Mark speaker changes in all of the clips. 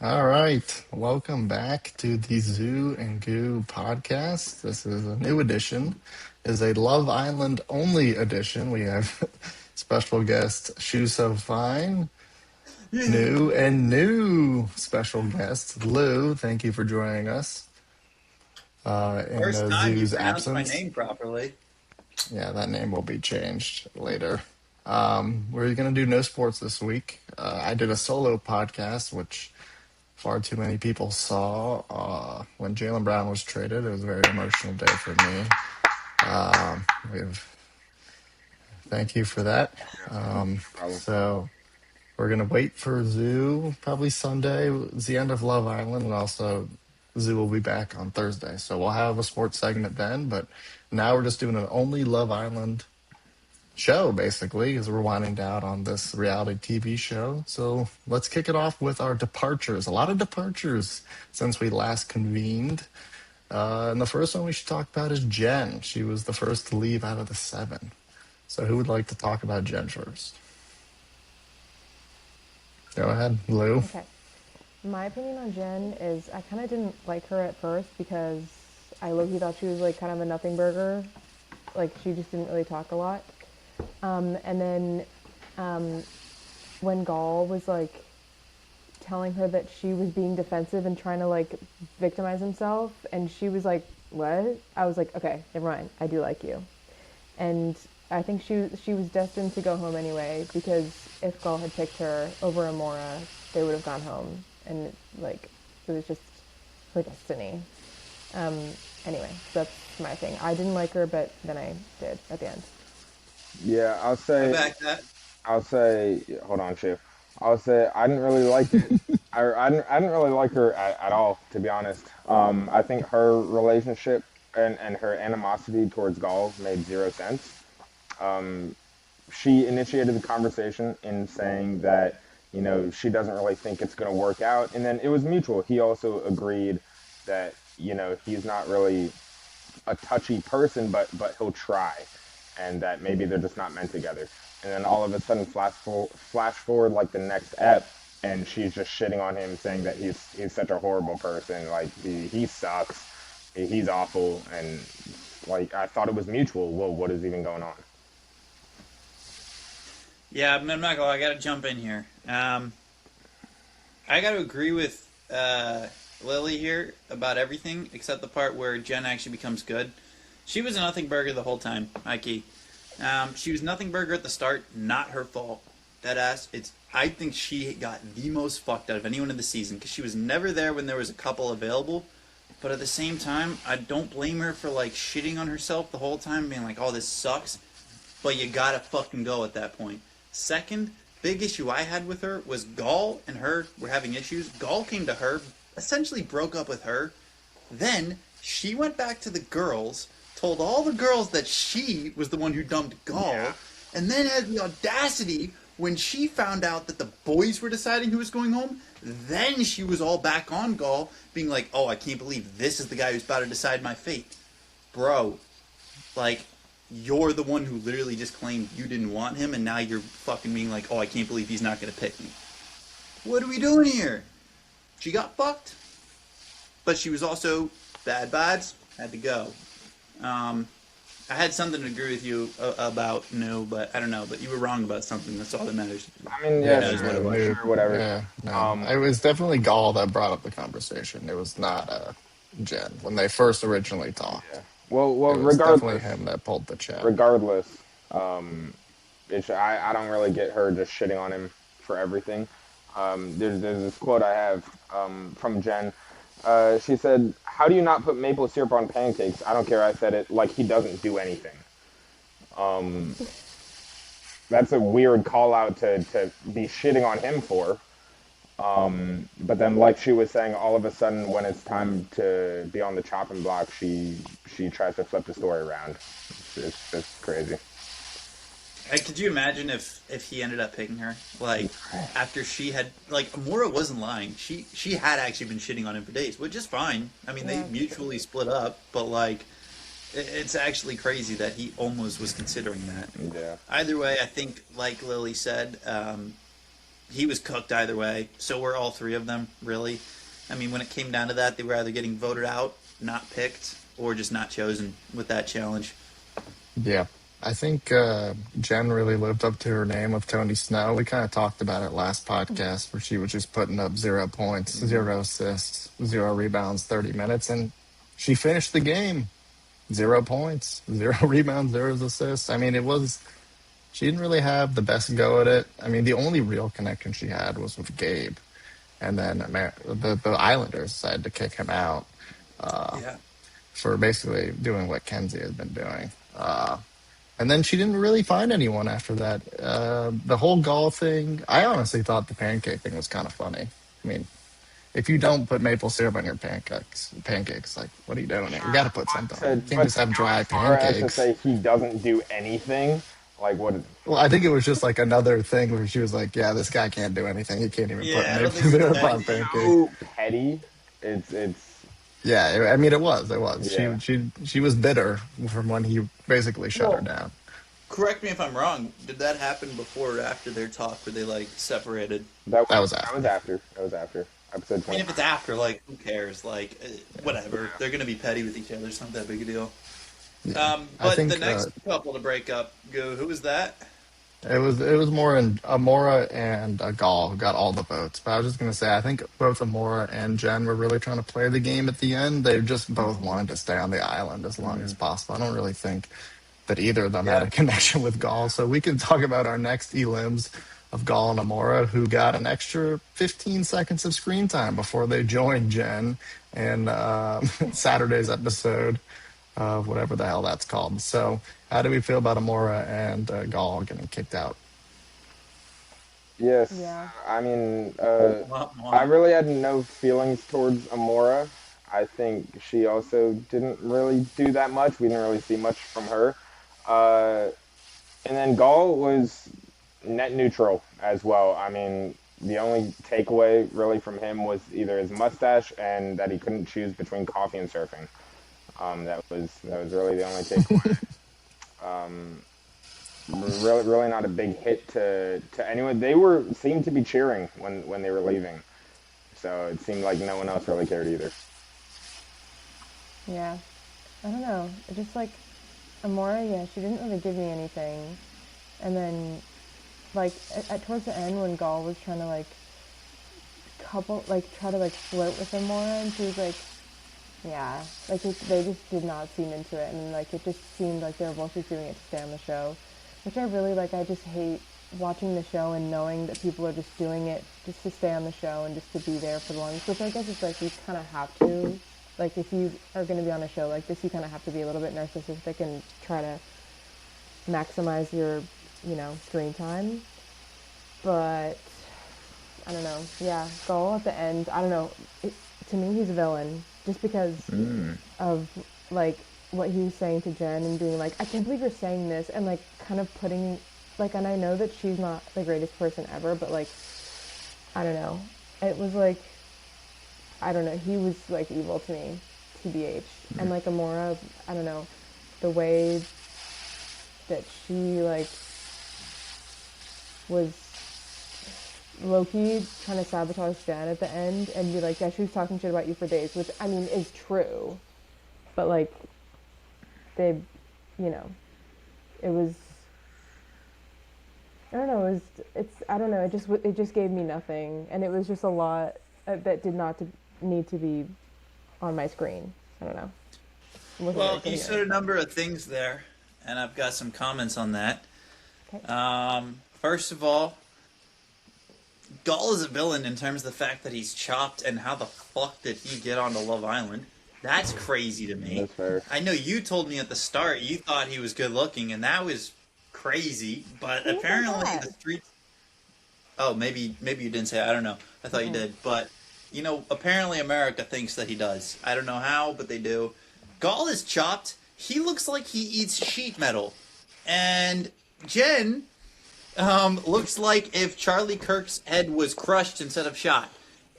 Speaker 1: All right. Welcome back to the Zoo and Goo podcast. This is a new edition. Is a Love Island only edition. We have special guest Shoe So Fine, new special guest Lou. Thank you for joining us in
Speaker 2: First
Speaker 1: the
Speaker 2: time you
Speaker 1: zoo's
Speaker 2: pronounced my
Speaker 1: absence.
Speaker 2: name properly.
Speaker 1: Yeah, that name will be changed later. We're going to do no sports this week. I did a solo podcast, which far too many people saw when Jalen Brown was traded. It was a very emotional day for me. We have thank you for that.
Speaker 3: Problem.
Speaker 1: So we're gonna wait for Zoo probably Sunday. It's the end of Love Island, and also Zoo will be back on Thursday. So we'll have a sports segment then. But now we're just doing an only Love Island show basically because we're winding down on this reality TV show. So let's kick it off with our departures. A lot of departures since we last convened. And the first one we should talk about is Jen. She was the first to leave out of the seven. So who would like to talk about Jen first? Go ahead, Lou.
Speaker 4: Okay. My opinion on Jen is I kind of didn't like her at first because I low-key thought she was like kind of a nothing burger. Like she just didn't really talk a lot. And then when Gall was like telling her that she was being defensive and trying to like victimize himself, and she was like, "What?" I was like, "Okay, never mind. I do like you." And I think she was destined to go home anyway because if Gall had picked her over Amora, they would have gone home, and like it was just her destiny. Anyway, so that's my thing. I didn't like her, but then I did at the end.
Speaker 3: Yeah,
Speaker 2: I back that.
Speaker 3: I'll say, hold on, Chief. I'll say I didn't really like it. I didn't really like her at all, to be honest. I think her relationship and her animosity towards Gall made zero sense. She initiated the conversation in saying that, she doesn't really think it's going to work out. And then it was mutual. He also agreed that, he's not really a touchy person, but he'll try, and that maybe they're just not meant together. And then all of a sudden, flash forward like the next ep, and she's just shitting on him, saying that he's such a horrible person. Like he sucks, he's awful, and like I thought it was mutual. Whoa, what is even going on?
Speaker 2: Yeah, I'm not gonna lie, I gotta jump in here. I gotta agree with Lily here about everything except the part where Jen actually becomes good. She was a nothing burger the whole time, Mikey. She was nothing burger at the start, not her fault. That ass. I think she got the most fucked out of anyone in the season because she was never there when there was a couple available. But at the same time, I don't blame her for like shitting on herself the whole time, being like, "Oh, this sucks." But you gotta fucking go at that point. Second, big issue I had with her was Gall and her were having issues. Gall came to her, essentially broke up with her. Then she went back to the girls, told all the girls that she was the one who dumped Gall,
Speaker 3: Yeah.
Speaker 2: and then had the audacity when she found out that the boys were deciding who was going home. Then she was all back on Gall, being like, "Oh, I can't believe this is the guy who's about to decide my fate." Bro, like, you're the one who literally just claimed you didn't want him, and now you're fucking being like, "Oh, I can't believe he's not gonna pick me." What are we doing here? She got fucked, but she was also bad bads, had to go. I had something to agree with you about, no, but I don't know, but you were wrong about something. That's all that matters.
Speaker 3: I mean,
Speaker 2: Who
Speaker 3: yeah,
Speaker 2: knows what it
Speaker 3: sure,
Speaker 2: was?
Speaker 3: sure, whatever.
Speaker 1: Yeah, no.
Speaker 3: Um,
Speaker 1: It was definitely Gall that brought up the conversation. It was not Jen when they first originally talked.
Speaker 3: yeah. Well,
Speaker 1: It was definitely
Speaker 3: regardless,
Speaker 1: him that pulled the chat.
Speaker 3: regardless, um, I don't really get her just shitting on him for everything. There's this quote I have from Jen. She said, "How do you not put maple syrup on pancakes?" I don't care. I said it like he doesn't do anything. Um, that's a weird call out to be shitting on him for. But then, like she was saying, all of a sudden, when it's time to be on the chopping block, she tries to flip the story around. It's just crazy.
Speaker 2: Could you imagine if he ended up picking her? Like, after she had, like, Amora wasn't lying. She had actually been shitting on him for days, which is fine. I mean, they
Speaker 4: Yeah.
Speaker 2: mutually split up, but, like, it's actually crazy that he almost was considering that.
Speaker 3: Yeah.
Speaker 2: Either way, I think, like Lily said, he was cooked either way. So were all three of them, really. I mean, when it came down to that, they were either getting voted out, not picked, or just not chosen with that challenge.
Speaker 1: Yeah. I think Jen really lived up to her name with Tony Snow. We kind of talked about it last podcast where she was just putting up 0 points, 0 assists, 0 rebounds, 30 minutes, and she finished the game. 0 points, 0 rebounds, 0 assists. I mean, she didn't really have the best go at it. I mean, the only real connection she had was with Gabe. And then the Islanders decided to kick him out
Speaker 2: Yeah.
Speaker 1: for basically doing what Kenzie had been doing. And then she didn't really find anyone after that. The whole Gall thing, I honestly thought the pancake thing was kind of funny. I mean, if you don't put maple syrup on your pancakes, like, what are you doing? You got to put something on it. You can't
Speaker 3: But
Speaker 1: just have
Speaker 3: to go
Speaker 1: dry
Speaker 3: as far as to
Speaker 1: pancakes.
Speaker 3: say he doesn't do anything, like what?
Speaker 1: Well, I think it was just like another thing where she was like, yeah, this guy can't do anything. He can't even put
Speaker 2: Yeah, I
Speaker 1: maple
Speaker 2: don't think it's
Speaker 1: syrup
Speaker 2: that
Speaker 1: on
Speaker 2: deep.
Speaker 1: pancakes.
Speaker 3: So petty. It's
Speaker 1: Yeah, I mean, it was. It was.
Speaker 3: yeah.
Speaker 1: She was bitter from when he basically shut her
Speaker 2: Well,
Speaker 1: down.
Speaker 2: correct me if I'm wrong. Did that happen before or after their talk where they, like, separated?
Speaker 1: That was
Speaker 3: That was
Speaker 1: after.
Speaker 3: after. That was after episode
Speaker 2: I mean,
Speaker 3: 20.
Speaker 2: if it's after, like, who cares? Like, whatever. They're going to be petty with each other. It's not that big a deal.
Speaker 1: Yeah, I
Speaker 2: But the
Speaker 1: think
Speaker 2: next couple to break up, who was that?
Speaker 1: it was more in Amora and Gall who got all the votes. But I was just gonna say, I think both Amora and Jen were really trying to play the game at the end. They just both wanted to stay on the island as long as possible. I don't really think that either of them had
Speaker 2: Yeah.
Speaker 1: a connection with Gall. So we can talk about our next elims of Gall and Amora, who got an extra 15 seconds of screen time before they joined Jen in Saturday's episode of whatever the hell that's called. So, how do we feel about Amora and Gall getting kicked out?
Speaker 3: Yes,
Speaker 4: Yeah.
Speaker 3: I mean,
Speaker 2: Womp
Speaker 3: I
Speaker 2: womp.
Speaker 3: really had no feelings towards Amora. I think she also didn't really do that much. We didn't really see much from her. Uh, and then Gall was net neutral as well. I mean, the only takeaway really from him was either his mustache and that he couldn't choose between coffee and surfing. That was really the only takeaway. Um, really not a big hit to anyone. They seemed to be cheering when they were leaving, so it seemed like no one else really cared either.
Speaker 4: Yeah. I don't know. It just like Amora, yeah, she didn't really give me anything. And then like towards the end when Gall was trying to like try to like flirt with Amora and she was like, yeah, like they just did not seem into it and like it just seemed like they were both just doing it to stay on the show, which I really like. I just hate watching the show and knowing that people are just doing it just to stay on the show and just to be there for the longest, which I guess it's like you kind of have to. Like if you are going to be on a show like this, you kind of have to be a little bit narcissistic and try to maximize your, screen time. But I don't know. Yeah, Gull at the end. I don't know. To me, he's a villain just because of like what he was saying to Jen and being like, "I can't believe you're saying this," and like kind of putting like, and I know that she's not the greatest person ever, but like, I don't know. It was like, I don't know. He was like evil to me, tbh. And like Amora, I don't know, the way that she like was low-key trying to sabotage Jen at the end and be like, yeah, she was talking shit about you for days, which I mean is true, but like they, it was, I don't know, I don't know, it just gave me nothing, and it was just a lot that did not need to be on my screen. I don't know.
Speaker 2: Well, you said a number of things there, and I've got some comments on that.
Speaker 4: Okay.
Speaker 2: First of all, Gall is a villain in terms of the fact that he's chopped, and how the fuck did he get onto Love Island? That's crazy to me.
Speaker 3: That's fair.
Speaker 2: I know you told me at the start you thought he was good looking, and that was crazy, but
Speaker 4: Who said
Speaker 2: apparently
Speaker 4: that?
Speaker 2: the streets... Oh, maybe you didn't say. I don't know. I thought you did, but apparently America thinks that he does. I don't know how, but they do. Gall is chopped. He looks like he eats sheet metal, and Jen looks like if Charlie Kirk's head was crushed instead of shot.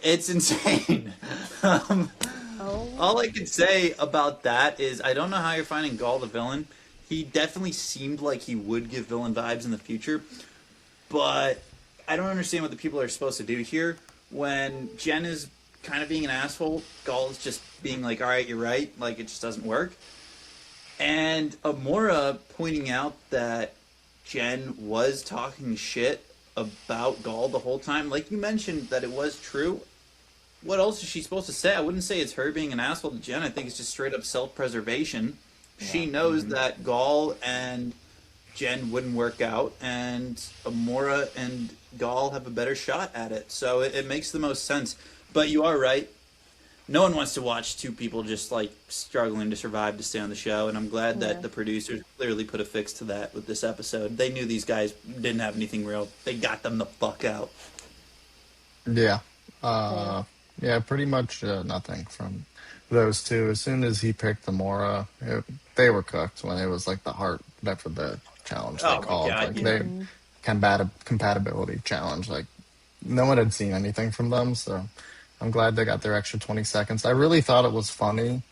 Speaker 2: It's insane. All I can say about that is I don't know how you're finding Gall the villain. He definitely seemed like he would give villain vibes in the future, but I don't understand what the people are supposed to do here when Jen is kind of being an asshole. Gall is just being like, all right, you're right. Like, it just doesn't work. And Amora pointing out that Jen was talking shit about Gall the whole time. Like you mentioned that it was true. What else is she supposed to say? I wouldn't say it's her being an asshole to Jen. I think it's just straight up self-preservation. Yeah. She knows that Gall and Jen wouldn't work out, and Amora and Gall have a better shot at it. So it makes the most sense. But you are right. No one wants to watch two people just like struggling to survive to stay on the show, and I'm glad that the producers clearly put a fix to that with this episode. They knew these guys didn't have anything real. They got them the fuck out.
Speaker 1: Yeah. Yeah, pretty much nothing from those two. As soon as he picked Amora, they were cooked when it was like the heart that for the challenge they called.
Speaker 2: God,
Speaker 1: like they compatibility challenge. Like no one had seen anything from them, so I'm glad they got their extra 20 seconds. I really thought it was funny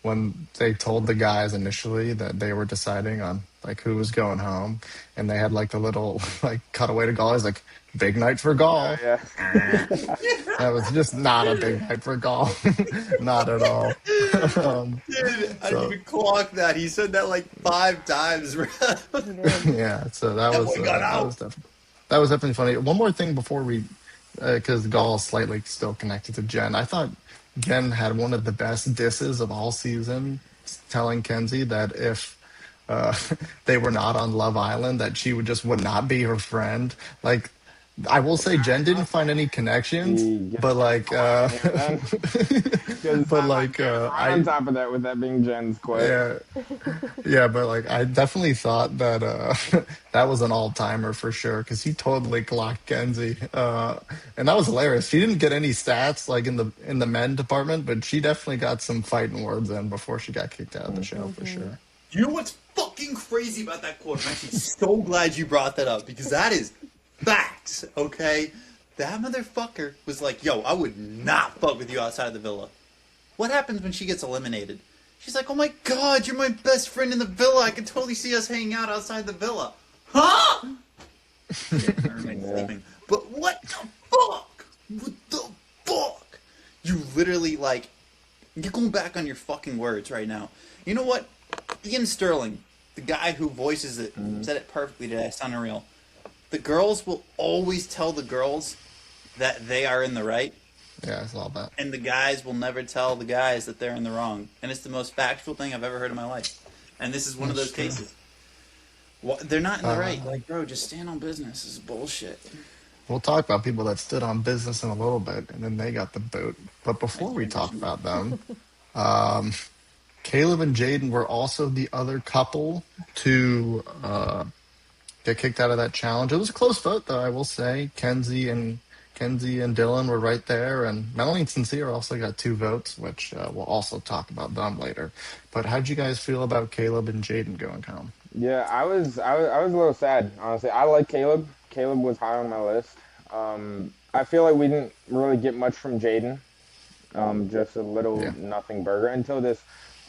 Speaker 1: when they told the guys initially that they were deciding on like who was going home, and they had like the little like cutaway to Gall. He's like, big night for Gall.
Speaker 3: Yeah.
Speaker 1: That was just not a big night for Gall. Not at all.
Speaker 2: Dude, I didn't even clock that. He said that like 5 times.
Speaker 1: Yeah, so that was definitely funny. One more thing before we, because Gall is slightly still connected to Jen. I thought Jen had one of the best disses of all season, telling Kenzie that if they were not on Love Island, that she would not be her friend. Like, I will say Jen didn't find any connections, but like,
Speaker 3: on top of that, with that being Jen's quote.
Speaker 1: Yeah, but like, I definitely thought that that was an all-timer for sure, because he totally clocked Kenzie, and that was hilarious. She didn't get any stats like in the men department, but she definitely got some fighting words in before she got kicked out of the show for sure.
Speaker 2: You know what's fucking crazy about that quote? I'm actually so glad you brought that up, because that is facts, okay? That motherfucker was like, yo, I would not fuck with you outside of the villa. What happens when she gets eliminated? She's like, oh my god, you're my best friend in the villa. I can totally see us hanging out outside the villa. Huh? Sleeping. But what the fuck? What the fuck? You literally, like, you're going back on your fucking words right now. You know what? Ian Sterling, the guy who voices it, said it perfectly today. It's unreal. The girls will always tell the girls that they are in the right.
Speaker 1: Yeah, I saw that.
Speaker 2: And the guys will never tell the guys that they're in the wrong. And it's the most factual thing I've ever heard in my life. And this is one of those cases. Well, they're not in the right. Like, bro, just stand on business. This is bullshit.
Speaker 1: We'll talk about people that stood on business in a little bit, and then they got the boot. But before we talk about them, Caleb and Jaiden were also the other couple to get kicked out of that challenge. It was a close vote, though, I will say. Kenzie and Dylan were right there, and Melanie and Sincere also got 2 votes, which we'll also talk about them later. But how'd you guys feel about Caleb and Jaiden going home?
Speaker 3: Yeah, I was a little sad, honestly. I like Caleb. Caleb was high on my list. I feel like we didn't really get much from Jaiden. Just a little nothing burger until this.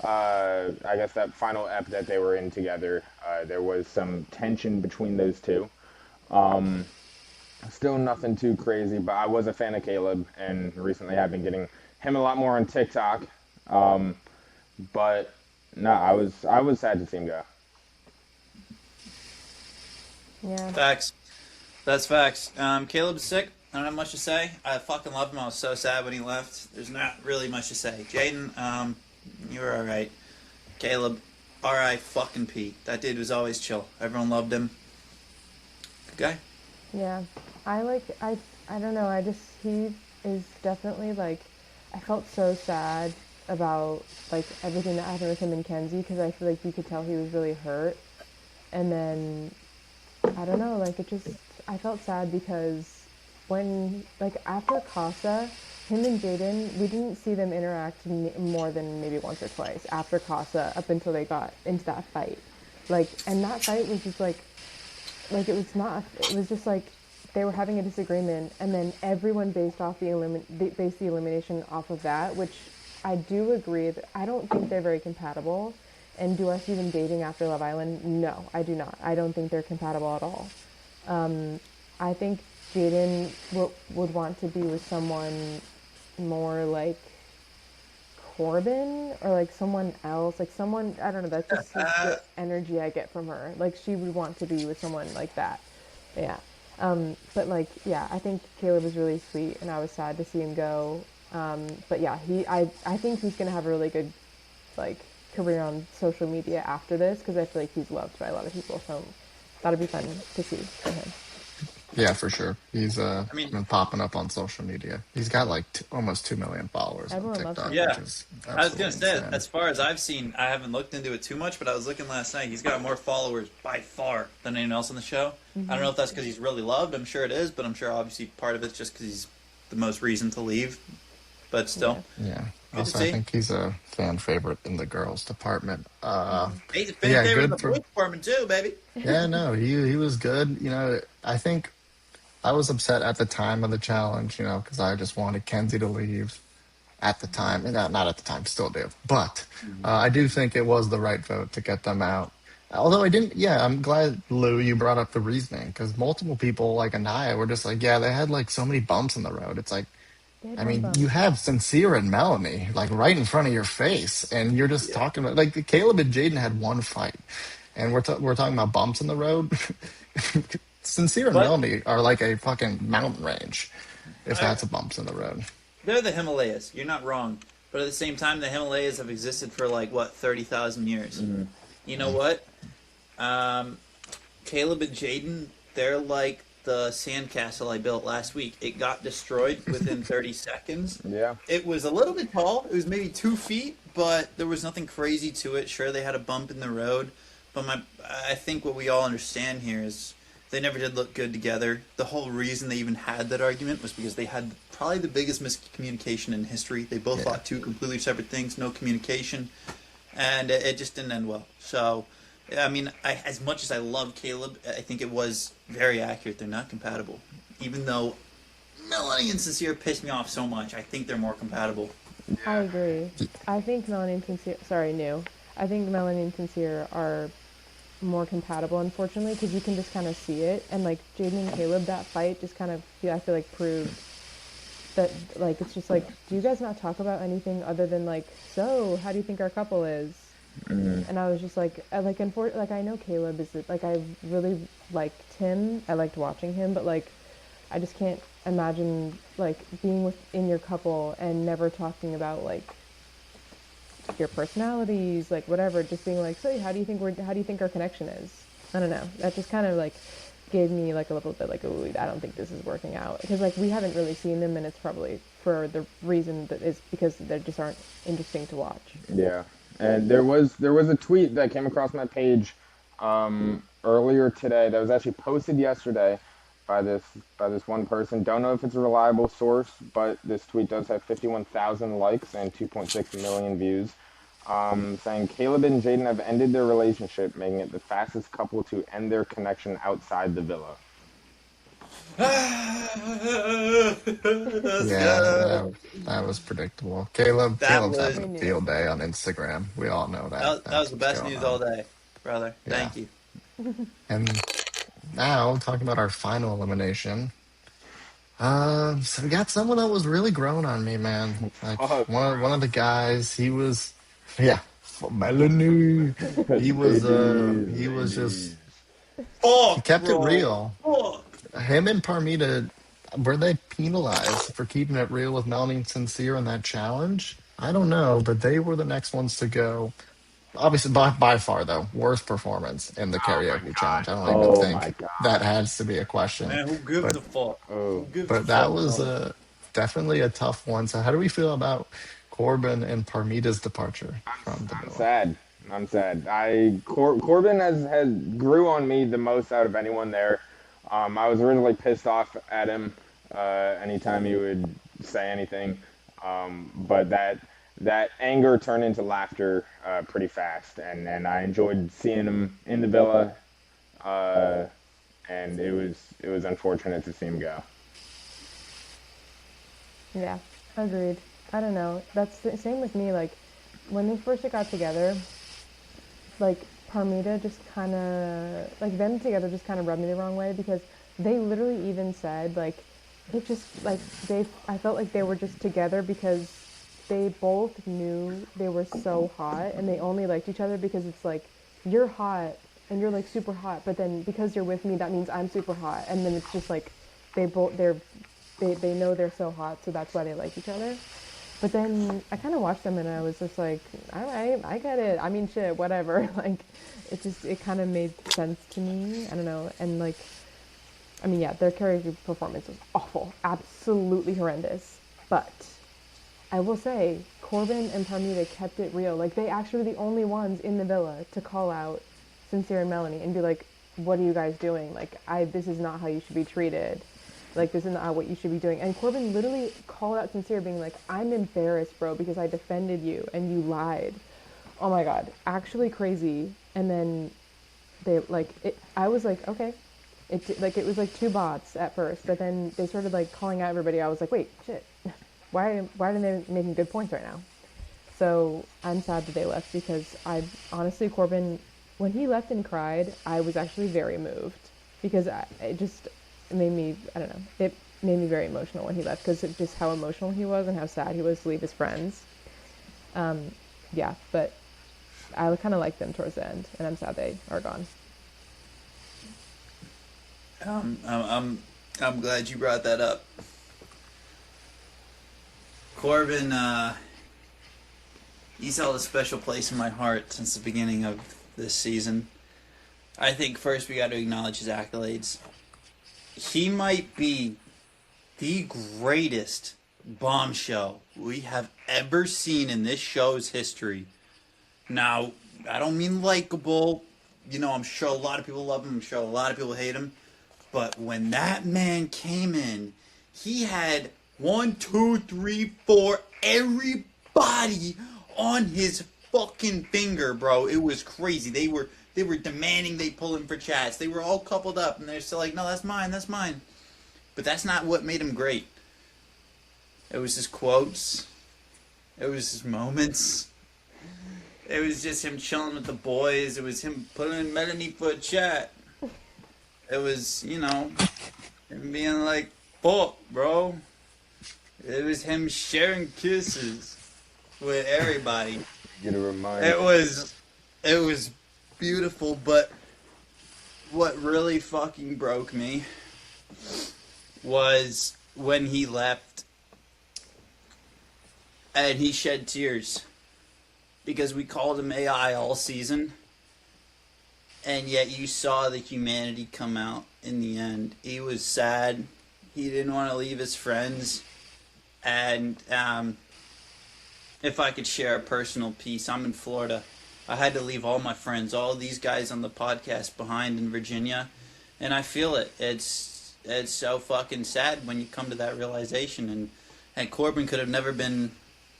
Speaker 3: I guess that final ep that they were in together, there was some tension between those two. Still nothing too crazy, but I was a fan of Caleb, and recently I've been getting him a lot more on TikTok. But no, I was sad to see him go.
Speaker 4: Yeah.
Speaker 2: Facts. That's facts. Caleb's sick. I don't have much to say. I fucking love him. I was so sad when he left. There's not really much to say. Jaiden, you were alright. Caleb, alright, fucking Pete. That dude was always chill. Everyone loved him. Good guy.
Speaker 4: Yeah. I don't know, he is definitely, like, I felt so sad about, like, everything that happened with him and Kenzie, because I feel like you could tell he was really hurt. And then, I don't know, like, I felt sad because when, like, after Casa, him and Jaiden, we didn't see them interact more than maybe once or twice after Casa, up until they got into that fight. Like, and that fight was just, like, it was just, like, they were having a disagreement, and then everyone based the elimination off of that, which I do agree that I don't think they're very compatible. And do I see them dating after Love Island? No, I do not. I don't think they're compatible at all. I think Jaden would want to be with someone more like Corbin or like someone else, like someone I don't know. That's just like the energy I get from her. Like she would want to be with someone like that. Yeah. But like yeah, I think Caleb is really sweet, and I was sad to see him go. But yeah, I think he's gonna have a really good like career on social media after this because I feel like he's loved by a lot of people. So that'll be fun to see for him.
Speaker 1: Yeah, for sure. He's
Speaker 2: I mean,
Speaker 1: been popping up on social media. He's got like almost 2 million followers on
Speaker 4: Everyone loves
Speaker 1: TikTok,
Speaker 4: him.
Speaker 1: which
Speaker 2: yeah.
Speaker 1: is
Speaker 2: I was gonna
Speaker 1: absolutely
Speaker 2: say,
Speaker 1: insane.
Speaker 2: as far as I've seen, I haven't looked into it too much, but I was looking last night. He's got more followers by far than anyone else on the show. I don't know if that's because he's really loved. I'm sure it is, but I'm sure obviously part of it's just because he's the most reason to leave. But
Speaker 4: Yeah.
Speaker 2: still,
Speaker 1: Yeah.
Speaker 2: good to
Speaker 1: Also, I
Speaker 2: see.
Speaker 1: think he's a fan favorite in the girls department.
Speaker 2: He's a
Speaker 1: But
Speaker 2: fan
Speaker 1: yeah,
Speaker 2: favorite in
Speaker 1: good
Speaker 2: the
Speaker 1: for.
Speaker 2: boys department too, baby.
Speaker 1: Yeah, no, he was good. I think I was upset at the time of the challenge, because I just wanted Kenzie to leave at the time. And not at the time, still do. But I do think it was the right vote to get them out. Although I didn't, yeah, I'm glad, Lou, you brought up the reasoning because multiple people like Anaya were just like, yeah, they had like so many bumps in the road. It's like,
Speaker 4: They had
Speaker 1: I
Speaker 4: one
Speaker 1: mean,
Speaker 4: bump.
Speaker 1: you have Sincere and Melanie like right in front of your face, and you're just
Speaker 2: Yeah.
Speaker 1: talking about like Caleb and Jaden had one fight, and we're talking about bumps in the road. Sincere and
Speaker 2: But
Speaker 1: Melanie are like a fucking mountain range, if
Speaker 2: I,
Speaker 1: that's a bumps in the road.
Speaker 2: they're the Himalayas. You're not wrong. But at the same time, the Himalayas have existed for like what 30,000 years. You know what? Um, Caleb and Jaden, they're like the sandcastle I built last week. It got destroyed within 30 seconds.
Speaker 3: Yeah.
Speaker 2: It was a little bit tall. It was maybe 2 feet, but there was nothing crazy to it. Sure, they had a bump in the road, but I think what we all understand here is they never did look good together. The whole reason they even had that argument was because they had probably the biggest miscommunication in history. They both
Speaker 1: Yeah.
Speaker 2: thought two completely separate things, no communication, and it just didn't end well. So, I mean, as much as I love Caleb, I think it was very accurate. They're not compatible. Even though Melanie and Sincere pissed me off so much, I think they're more compatible.
Speaker 4: I agree. I think Melanie and Sincere. Sorry, new. I think Melanie and Sincere are more compatible, unfortunately, because you can just kind of see it. And like Jaden and Caleb, that fight just kind of I feel like proved that like it's just like, do you guys not talk about anything other than like, so how do you think our couple is? And I was just like, like I know Caleb is like I really liked him. I liked watching him, but like I just can't imagine like being within your couple and never talking about like your personalities, like whatever, just being like, so how do you think our connection is? I don't know. That just kind of like gave me like a little bit like, oh, I don't think this is working out because like we haven't really seen them, and it's probably for the reason that is because they just aren't interesting to watch.
Speaker 3: Yeah, and there was a tweet that came across my page earlier today that was actually posted yesterday by this one person. Don't know if it's a reliable source, but this tweet does have 51,000 likes and 2.6 million views. Saying Caleb and Jaden have ended their relationship, making it the fastest couple to end their connection outside the villa.
Speaker 2: Let's
Speaker 1: Yeah,
Speaker 2: go.
Speaker 1: that was predictable.
Speaker 2: That
Speaker 1: Caleb's
Speaker 2: was
Speaker 1: having
Speaker 4: We
Speaker 1: a
Speaker 4: knew.
Speaker 1: field day on Instagram. We all know that.
Speaker 2: that was
Speaker 1: That's
Speaker 2: the
Speaker 1: what's
Speaker 2: best
Speaker 1: going
Speaker 2: news all
Speaker 1: on.
Speaker 2: day, brother.
Speaker 1: Yeah.
Speaker 2: Thank you.
Speaker 1: And now talking about our final elimination. So we got someone that was really growing on me, man. Like
Speaker 3: Fuck,
Speaker 1: one of the guys, he was, yeah, Melanie. He was just
Speaker 3: ladies.
Speaker 1: he
Speaker 2: Fuck,
Speaker 1: kept it
Speaker 2: bro.
Speaker 1: real.
Speaker 2: Fuck.
Speaker 1: Him and Parmida, were they penalized for keeping it real with Melanie and Sincere in that challenge? I don't know, but they were the next ones to go. Obviously, by far though, worst performance in the
Speaker 3: Oh my
Speaker 1: karaoke
Speaker 3: god.
Speaker 1: challenge. I don't even
Speaker 3: Oh my
Speaker 1: think that
Speaker 3: god.
Speaker 1: has to be a question.
Speaker 2: Man, who gives
Speaker 1: But
Speaker 2: a fuck? Who
Speaker 3: Oh.
Speaker 2: gives a
Speaker 1: but that
Speaker 2: fuck,
Speaker 1: was
Speaker 2: bro?
Speaker 1: definitely a tough one. So how do we feel about Corbin and Parmida's departure from the
Speaker 3: I'm
Speaker 1: villa?
Speaker 3: sad. I'm sad. Corbin has grew on me the most out of anyone there. I was originally pissed off at him anytime he would say anything, but that anger turned into laughter pretty fast, and I enjoyed seeing him in the villa. Uh, and it was unfortunate to see him go.
Speaker 4: Yeah, agreed. I don't know. That's the same with me. Like when they first got together, like Parmida just kind of like them together just kind of rubbed me the wrong way because they literally even said like it just like they I felt like they were just together because they both knew they were so hot and they only liked each other because it's like you're hot and you're like super hot, but then because you're with me that means I'm super hot, and then it's just like they both they know they're so hot, so that's why they like each other. But then I kind of watched them and I was just like, all right, I get it. I mean, shit, whatever. Like, it kind of made sense to me. I don't know. And like, I mean, yeah, their character performance was awful, absolutely horrendous. But I will say, Corbin and Parmida kept it real. Like, they actually were the only ones in the villa to call out Sincere and Melanie and be like, what are you guys doing? Like, this is not how you should be treated. Like, this is not what you should be doing. And Corbin literally called out Sincere, being like, I'm embarrassed, bro, because I defended you and you lied. Oh my God, actually crazy. And then they, like, I was like, okay. It was like two bots at first, but then they started like calling out everybody. I was like, wait, shit. Why are they making good points right now? So I'm sad that they left because I honestly, Corbin, when he left and cried, I was actually very moved because it made me, I don't know, it made me very emotional when he left because of just how emotional he was and how sad he was to leave his friends. Yeah, but I kind of liked them towards the end, and I'm sad they are gone.
Speaker 2: I'm glad you brought that up. Corbin, he's held a special place in my heart since the beginning of this season. I think first we got to acknowledge his accolades. He might be the greatest bombshell we have ever seen in this show's history. Now, I don't mean likable. You know, I'm sure a lot of people love him. I'm sure a lot of people hate him. But when that man came in, he had 1, 2, 3, 4, everybody on his fucking finger, bro. It was crazy. They were demanding they pull him for chats. They were all coupled up, and they're still like, no, that's mine, that's mine. But that's not what made him great. It was his quotes. It was his moments. It was just him chilling with the boys. It was him putting Melanie for a chat. It was, you know, him being like, fuck, bro. It was him sharing kisses with everybody.
Speaker 3: Get a reminder.
Speaker 2: It was beautiful, but what really fucking broke me was when he left and he shed tears because we called him AI all season, and yet you saw the humanity come out in the end. He was sad. He didn't want to leave his friends. And if I could share a personal piece, I'm in Florida. I had to leave all my friends, all these guys on the podcast behind in Virginia, and I feel it. It's so fucking sad when you come to that realization. And Corbin could have never been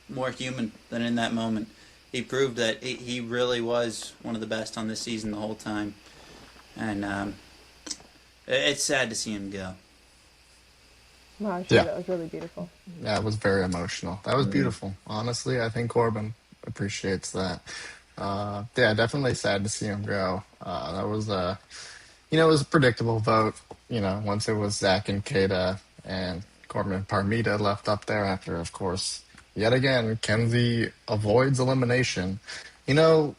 Speaker 2: more human than in that moment. He proved that he really was one of the best on this season the whole time, and it's sad to see him go.
Speaker 4: Wow, actually,
Speaker 1: Yeah.
Speaker 4: that was really beautiful.
Speaker 1: Yeah, it was very emotional. That was beautiful. Honestly, I think Corbin appreciates that. Yeah, definitely sad to see him go. That was it was a predictable vote. Once it was Zach and Kata and Corbin and Parmida left up there after, of course, yet again, Kenzie avoids elimination. You know,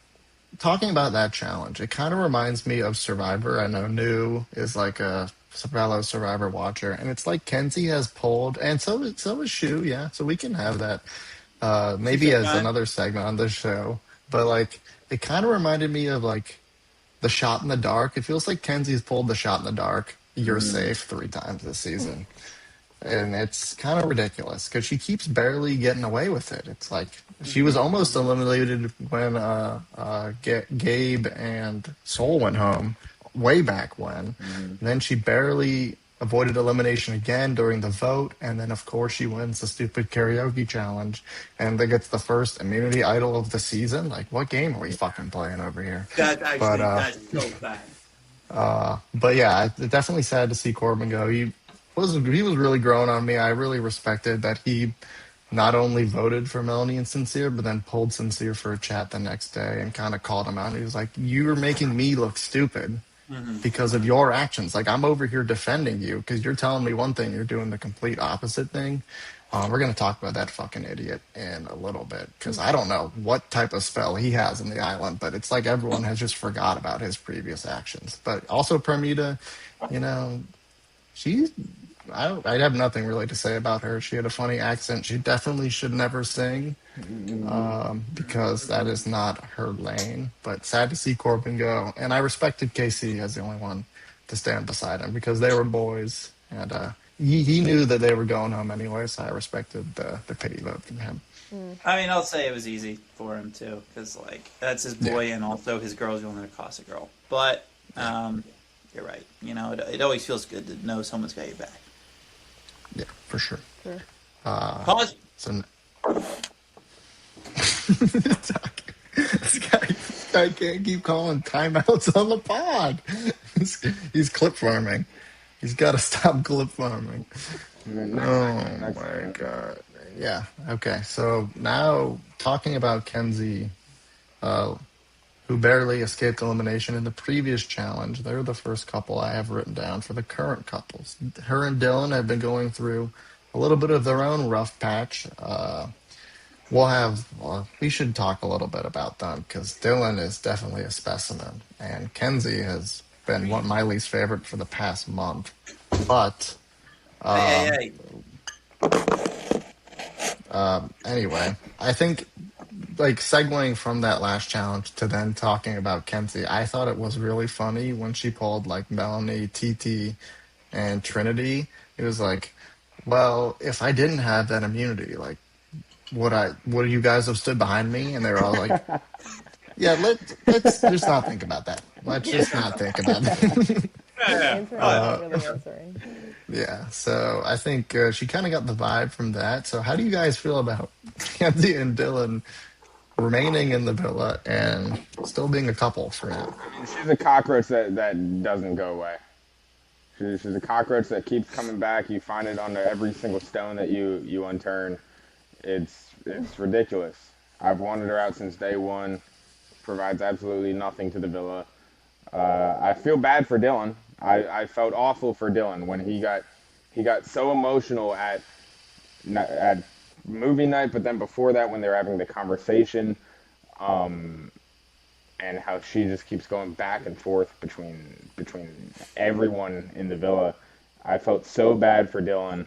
Speaker 1: talking about that challenge, it kind of reminds me of Survivor. I know New is like a fellow Survivor watcher, and it's like Kenzie has pulled, and so is Shu. Yeah, so we can have that maybe as another segment on this show. But like, it kind of reminded me of like the shot in the dark. It feels like Kenzie's pulled the shot in the dark. You're safe 3 times this season. And it's kind of ridiculous because she keeps barely getting away with it. It's like she was almost eliminated when Gabe and Soul went home way back when. And then she barely avoided elimination again during the vote. And then, of course, she wins the stupid karaoke challenge and then gets the first immunity idol of the season. Like, what game are we fucking playing over here?
Speaker 2: That's so bad.
Speaker 1: But yeah, it's definitely sad to see Corbin go. He was really growing on me. I really respected that he not only voted for Melanie and Sincere, but then pulled Sincere for a chat the next day and kind of called him out. He was like, "You were making me look stupid. because of your actions. Like, I'm over here defending you because you're telling me one thing, you're doing the complete opposite thing. We're going to talk about that fucking idiot in a little bit because I don't know what type of spell he has in the island, but it's like everyone has just forgot about his previous actions. But also, Parmida, you know, she, I have nothing really to say about her. She had a funny accent. She definitely should never sing because that is not her lane. But sad to see Corbin go. And I respected KC as the only one to stand beside him because they were boys. And he knew that they were going home anyway, so I respected the pity vote from him.
Speaker 2: I mean, I'll say it was easy for him too, because like that's his
Speaker 1: Yeah,
Speaker 2: boy, and also his girl's going to cost a girl. But you're right. You know, it always feels good to know someone's got your back.
Speaker 1: yeah, for sure.
Speaker 4: Sure.
Speaker 2: Pause.
Speaker 1: So this guy can't keep calling timeouts on the pod. He's clip farming. He's got to stop clip farming. Oh
Speaker 3: Next
Speaker 1: my
Speaker 3: segment.
Speaker 1: god. Yeah. Okay. So now talking about Kenzie, uh, who barely escaped elimination in the previous challenge. They're the first couple I have written down for the current couples. Her and Dylan have been going through a little bit of their own rough patch. We should talk a little bit about them because Dylan is definitely a specimen, and Kenzie has been one my least favorite for the past month. But
Speaker 2: Hey, hey,
Speaker 1: um,
Speaker 2: hey.
Speaker 1: anyway, I think like segueing from that last challenge to then talking about Kenzie, I thought it was really funny when she pulled like Melanie, TT, and Trinity. It was like, well, if I didn't have that immunity, like would you guys have stood behind me? And they were all like, yeah, let's just not think about that. Let's just not think about that.
Speaker 4: She's
Speaker 2: Yeah,
Speaker 4: answering
Speaker 2: yeah.
Speaker 4: without really answering.
Speaker 1: Yeah, so I think she kind of got the vibe from that. So how do you guys feel about Kenzie and Dylan remaining in the villa and still being a couple for now?
Speaker 3: She's a cockroach that doesn't go away. She's a cockroach that keeps coming back. You find it on every single stone that you unturn. It's ridiculous. I've wanted her out since day one. Provides absolutely nothing to the villa. I feel bad for Dylan. I felt awful for Dylan when he got so emotional at movie night, but then before that when they were having the conversation, and how she just keeps going back and forth between everyone in the villa. I felt so bad for Dylan,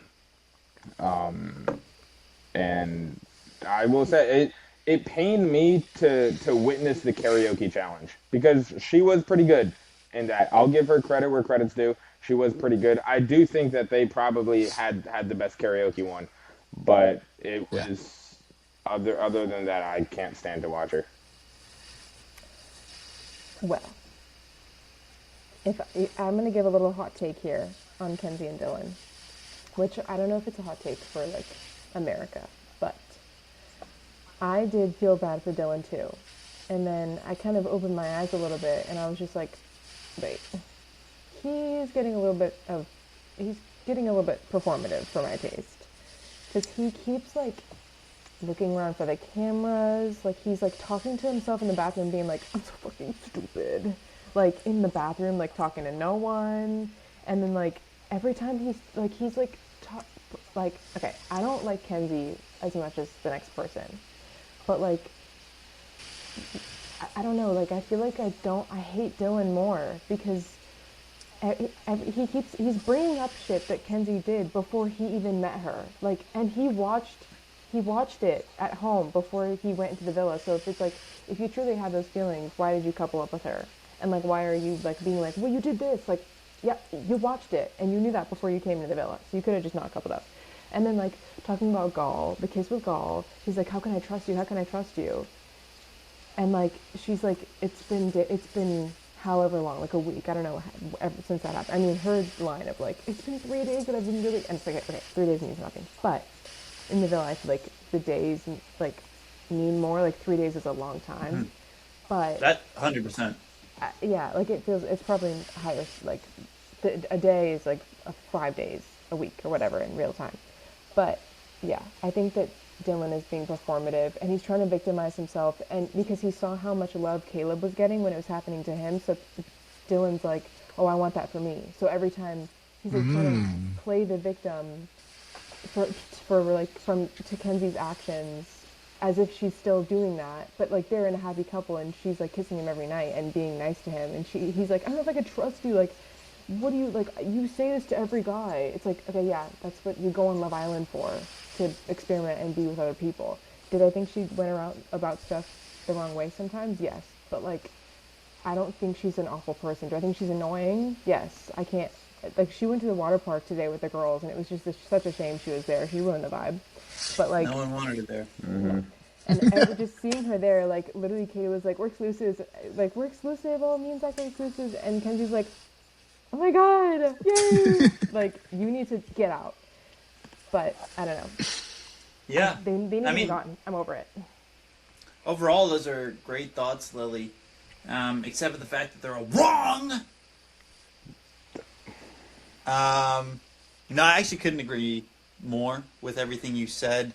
Speaker 3: and I will say it pained me to witness the karaoke challenge because she was pretty good in that. I'll give her credit where credit's due. She was pretty good. I do think that they probably had the best karaoke one, but it
Speaker 1: Yeah.
Speaker 3: was other than that, I can't stand to watch her.
Speaker 4: Well, if I'm gonna give a little hot take here on Kenzie and Dylan, which I don't know if it's a hot take for like America, but I did feel bad for Dylan too. And then I kind of opened my eyes a little bit and I was just like, wait, he's getting a little bit performative for my taste. Because he keeps like looking around for the cameras, like he's like talking to himself in the bathroom being like, I'm so fucking stupid. Like in the bathroom, like talking to no one. And then like every time like, okay, I don't like Kenzie as much as the next person. But like, I don't know, like I feel like I hate Dylan more because he's bringing up shit that Kenzie did before he even met her. Like, and he watched it at home before he went into the villa. So if it's like, if you truly have those feelings, why did you couple up with her? And like, why are you like being like, well, you did this? Like, yeah, you watched it and you knew that before you came into the villa. So you could have just not coupled up. And then like talking about Gaul, the kiss with Gaul, he's like, how can I trust you? How can I trust you? And like, she's like, it's been however long, like a week, I don't know, ever since that happened. I mean, her line of like, it's been 3 days that I've been really, and it's like, okay, 3 days means nothing. But in the villa, I feel like the days like mean more. Like 3 days is a long time. But
Speaker 2: That 100%.
Speaker 4: yeah, like it's probably higher. Like a day is like 5 days a week or whatever in real time. But yeah, I think that Dylan is being performative and he's trying to victimize himself, and because he saw how much love Caleb was getting when it was happening to him, so Dylan's like, oh, I want that for me. So every time he's like trying to play the victim for like from to Kenzie's actions as if she's still doing that, but like they're in a happy couple and she's like kissing him every night and being nice to him, and he's like, I don't know if I could trust you, like what do you like, you say this to every guy. It's like, okay, yeah, that's what you go on Love Island for, to experiment and be with other people. Did I think she went around about stuff the wrong way sometimes? Yes, but like I don't think she's an awful person. Do I think she's annoying? Yes. I can't, like she went to the water park today with the girls and it was just such a shame she was there. She ruined the vibe. But like
Speaker 2: No one wanted it there.
Speaker 4: and just seeing her there, like literally Katie was like, we're exclusive, oh, me and Zach are exclusive, and Kenzie's like, oh my god, yay. Like you need to get out. But I don't know.
Speaker 2: Yeah.
Speaker 4: They need to be gone. I'm over it.
Speaker 2: Overall, those are great thoughts, Lily. Except for the fact that they're all wrong. No, I actually couldn't agree more with everything you said.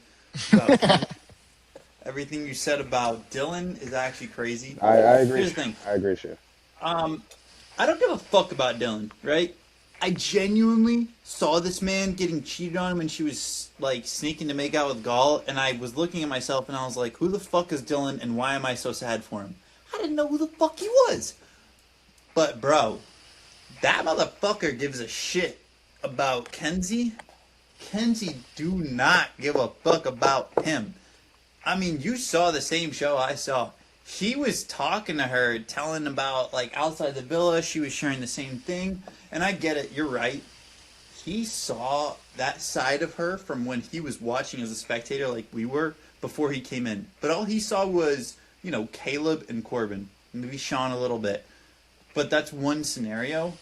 Speaker 2: Everything you said about Dylan is actually crazy.
Speaker 3: I agree.
Speaker 2: Here's the thing.
Speaker 3: I agree, Shiv.
Speaker 2: I don't give a fuck about Dylan, right? I genuinely saw this man getting cheated on when she was like sneaking to make out with Gall, and I was looking at myself and I was like, who the fuck is Dylan and why am I so sad for him? I didn't know who the fuck he was. But bro, that motherfucker gives a shit about Kenzie. Kenzie do not give a fuck about him. I mean, you saw the same show I saw. She was talking to her, telling about, like, outside the villa, she was sharing the same thing. And I get it, you're right. He saw that side of her from when he was watching as a spectator like we were before he came in. But all he saw was, you know, Caleb and Corbin. Maybe Sean a little bit. But that's one scenario.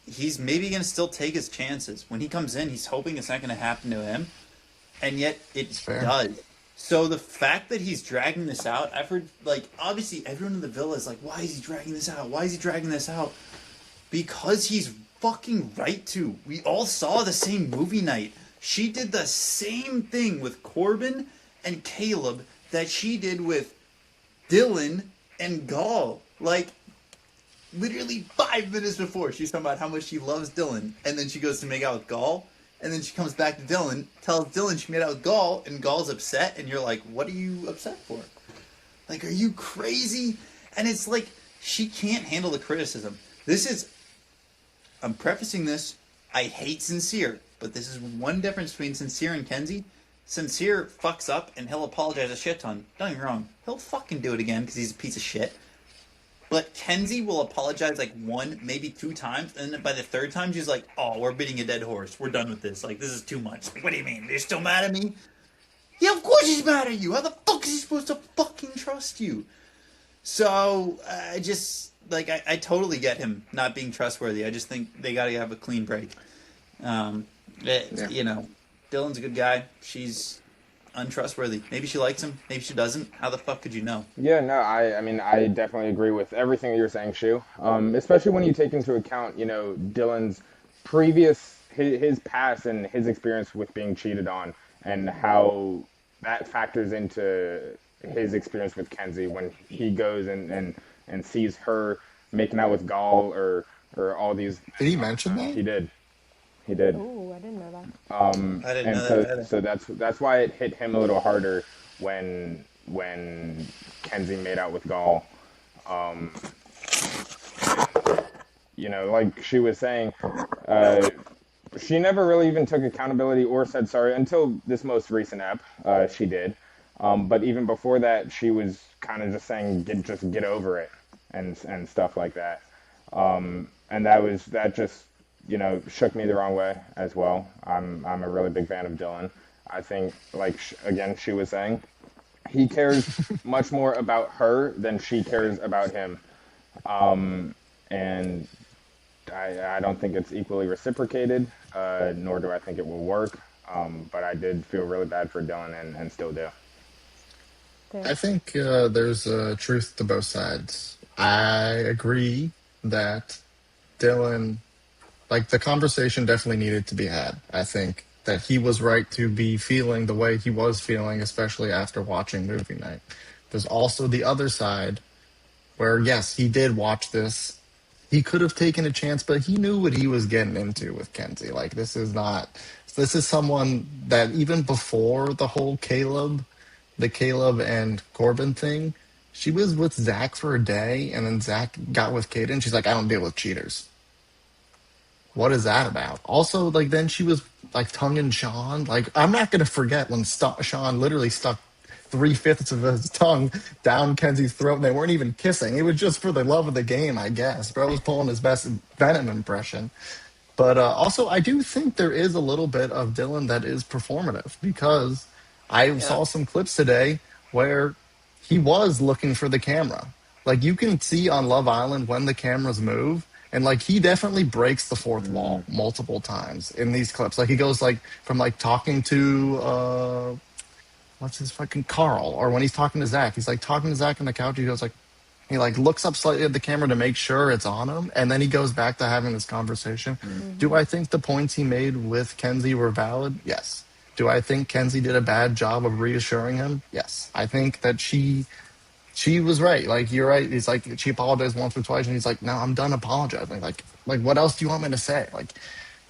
Speaker 2: He's maybe going to still take his chances. When he comes in, he's hoping it's not going to happen to him. And yet it does. So the fact that he's dragging this out, I've heard, like, obviously everyone in the villa is like, why is he dragging this out? Why is he dragging this out? Because he's fucking right to. We all saw the same movie night. She did the same thing with Corbin and Caleb that she did with Dylan and Gall. Like, literally 5 minutes before, she's talking about how much she loves Dylan, and then she goes to make out with Gall. And then she comes back to Dylan, tells Dylan she made out with Gall, and Gall's upset, and you're like, what are you upset for? Like, are you crazy? And it's like, she can't handle the criticism. I'm prefacing this, I hate Sincere, but this is one difference between Sincere and Kenzie. Sincere fucks up, and he'll apologize a shit ton. Don't get me wrong, he'll fucking do it again, because he's a piece of shit. But Kenzie will apologize like 1, maybe 2 times, and then by the 3rd time, she's like, oh, we're beating a dead horse. We're done with this. Like, this is too much. Like, what do you mean? You're still mad at me? Yeah, of course he's mad at you. How the fuck is he supposed to fucking trust you? So, I just, like, I totally get him not being trustworthy. I just think they gotta have a clean break. You know, Dylan's a good guy. She's untrustworthy. Maybe she likes him. Maybe she doesn't. How the fuck could you know?
Speaker 3: Yeah, no, I mean, I definitely agree with everything that you're saying, Shu. Especially when you take into account, you know, Dylan's his past and his experience with being cheated on, and how that factors into his experience with Kenzie when he goes and sees her making out with Gall or all these.
Speaker 1: Did he mention that?
Speaker 3: He did. He did.
Speaker 4: Ooh, I didn't know that.
Speaker 2: I didn't know that.
Speaker 3: So that's why it hit him a little harder when Kenzie made out with Gall. You know, like she was saying, she never really even took accountability or said sorry until this most recent ep. She did, but even before that, she was kind of just saying, just get over it and stuff like that. And that just, you know, shook me the wrong way as well. I'm a really big fan of Dylan. I think, like, again, she was saying, he cares much more about her than she cares about him. And I don't think it's equally reciprocated, nor do I think it will work. But I did feel really bad for Dylan and still do.
Speaker 1: I think there's a truth to both sides. I agree that Dylan, like, the conversation definitely needed to be had. I think that he was right to be feeling the way he was feeling, especially after watching movie night. There's also the other side where, yes, he did watch this he could have taken a chance, but he knew what he was getting into with Kenzie. Like this is someone that even before the whole the Caleb and Corbin thing, she was with Zach for a day, and then Zach got with Kaden. She's like, I don't deal with cheaters. What is that about? Also, like then she was like tonguing Sean. Like I'm not gonna forget when Sean literally stuck 3/5 of his tongue down Kenzie's throat, and they weren't even kissing. It was just for the love of the game, I guess. Bro was pulling his best Venom impression. But also, I do think there is a little bit of Dylan that is performative because I
Speaker 2: Yeah.
Speaker 1: saw some clips today where he was looking for the camera. Like you can see on Love Island when the cameras move, and like he definitely breaks the fourth wall multiple times in these clips. Like he goes like from like talking to what's his fucking Carl, or when he's talking to Zach, he's like talking to Zach on the couch. He goes like he like looks up slightly at the camera to make sure it's on him, and then he goes back to having this conversation. Do
Speaker 4: Mm-hmm.
Speaker 1: I think the points he made with Kenzie were valid? Yes. Do I think Kenzie did a bad job of reassuring him? Yes. I think that she was right. Like you're right. He's like she apologized once or twice, and he's like, "No, I'm done apologizing. Like what else do you want me to say?" Like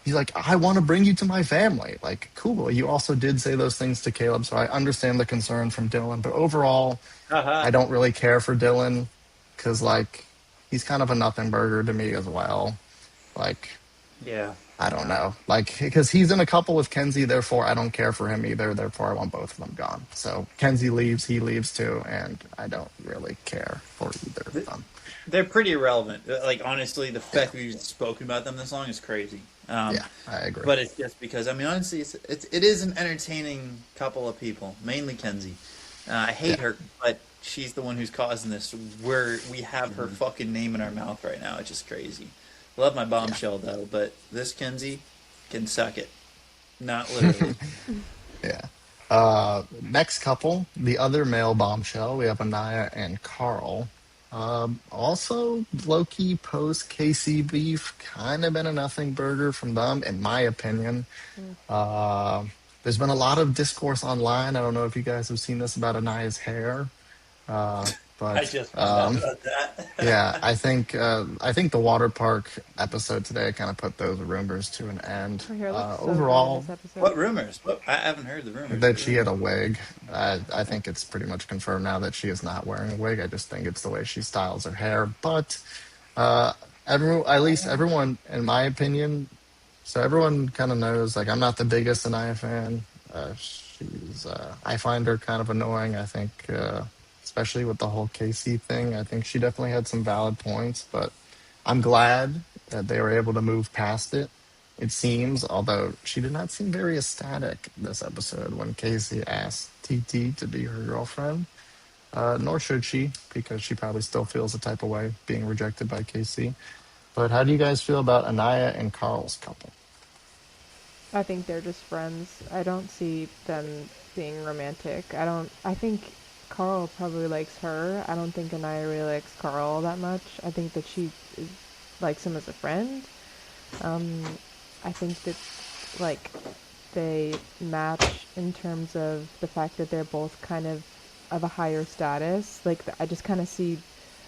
Speaker 1: he's like, "I want to bring you to my family." Like cool. You also did say those things to Caleb, so I understand the concern from Dylan. But overall,
Speaker 2: Haha.
Speaker 1: I don't really care for Dylan because like he's kind of a nothing burger to me as well. Like
Speaker 2: Yeah.
Speaker 1: I don't know, like because he's in a couple with Kenzie, therefore I don't care for him either. Therefore, I want both of them gone. So Kenzie leaves, he leaves too, and I don't really care for either of them.
Speaker 2: They're pretty irrelevant. Like honestly, the
Speaker 1: Yeah,
Speaker 2: fact that we've spoken about them this long is crazy.
Speaker 1: yeah, I agree.
Speaker 2: But it's just because I mean, honestly, it is an entertaining couple of people, mainly Kenzie. I hate
Speaker 1: Yeah,
Speaker 2: her, but she's the one who's causing this. Where we have her fucking name in our mouth right now. It's just crazy. Love my
Speaker 1: yeah,
Speaker 2: bombshell though, but this Kenzie can suck it. Not literally.
Speaker 1: yeah. Next couple, the other male bombshell, we have Anaya and Carl. Also, Loki post KC beef, kind of been a nothing burger from them, in my opinion. Uh, there's been a lot of discourse online. I don't know if you guys have seen this about Anaya's hair,
Speaker 2: I
Speaker 1: but
Speaker 2: just found out about that.
Speaker 1: yeah, I think the water park episode today kind of put those rumors to an end.
Speaker 4: Her hair looks so good in
Speaker 1: Overall,
Speaker 4: this episode.
Speaker 2: What rumors? What? I haven't heard the rumors.
Speaker 1: that
Speaker 2: What
Speaker 1: she had
Speaker 2: rumors?
Speaker 1: a wig. I think it's pretty much confirmed now that she is not wearing a wig. I just think it's the way she styles her hair. But uh, at least everyone, in my opinion, so everyone kind of knows. Like I'm not the biggest Anaya fan. I find her kind of annoying. I think, especially with the whole KC thing. I think she definitely had some valid points, but I'm glad that they were able to move past it. It seems, although she did not seem very ecstatic this episode when Casey asked TT to be her girlfriend. Nor should she, because she probably still feels the type of way being rejected by Casey. But how do you guys feel about Anaya and Carl's couple?
Speaker 4: I think they're just friends. I don't see them being romantic. I think Carl probably likes her. I don't think Anaya really likes Carl that much. I think that she likes him as a friend. Um, I think that, like, they match in terms of the fact that they're both kind of a higher status. Like, I just kind of see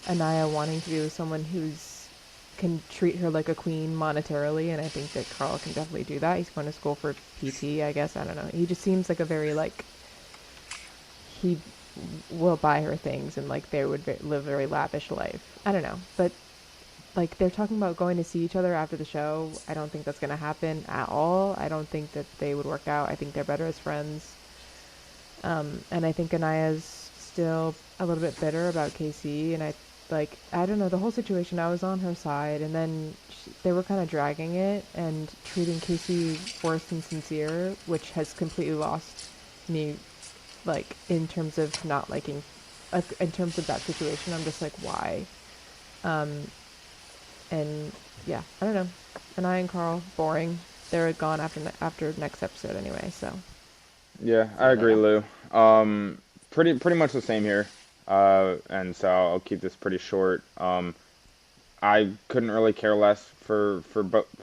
Speaker 4: Anaya wanting to be with someone who's can treat her like a queen monetarily, and I think that Carl can definitely do that. He's going to school for PT, I guess. I don't know. He just seems like a very like he will buy her things and like they would live a very lavish life. I don't know, but like they're talking about going to see each other after the show. I don't think that's going to happen at all. I don't think that they would work out. I think they're better as friends. And I think Anaya's still a little bit bitter about KC, and I don't know the whole situation. I was on her side, and then they were kind of dragging it and treating Casey worse than sincere, which has completely lost me. Like in terms of not liking, in terms of that situation, I'm just like, why? Um, and yeah, I don't know. Anaya and Carl, boring. They're gone after next episode anyway. So
Speaker 3: Yeah, I agree, Lou. Pretty much the same here. And so I'll keep this pretty short. I couldn't really care less for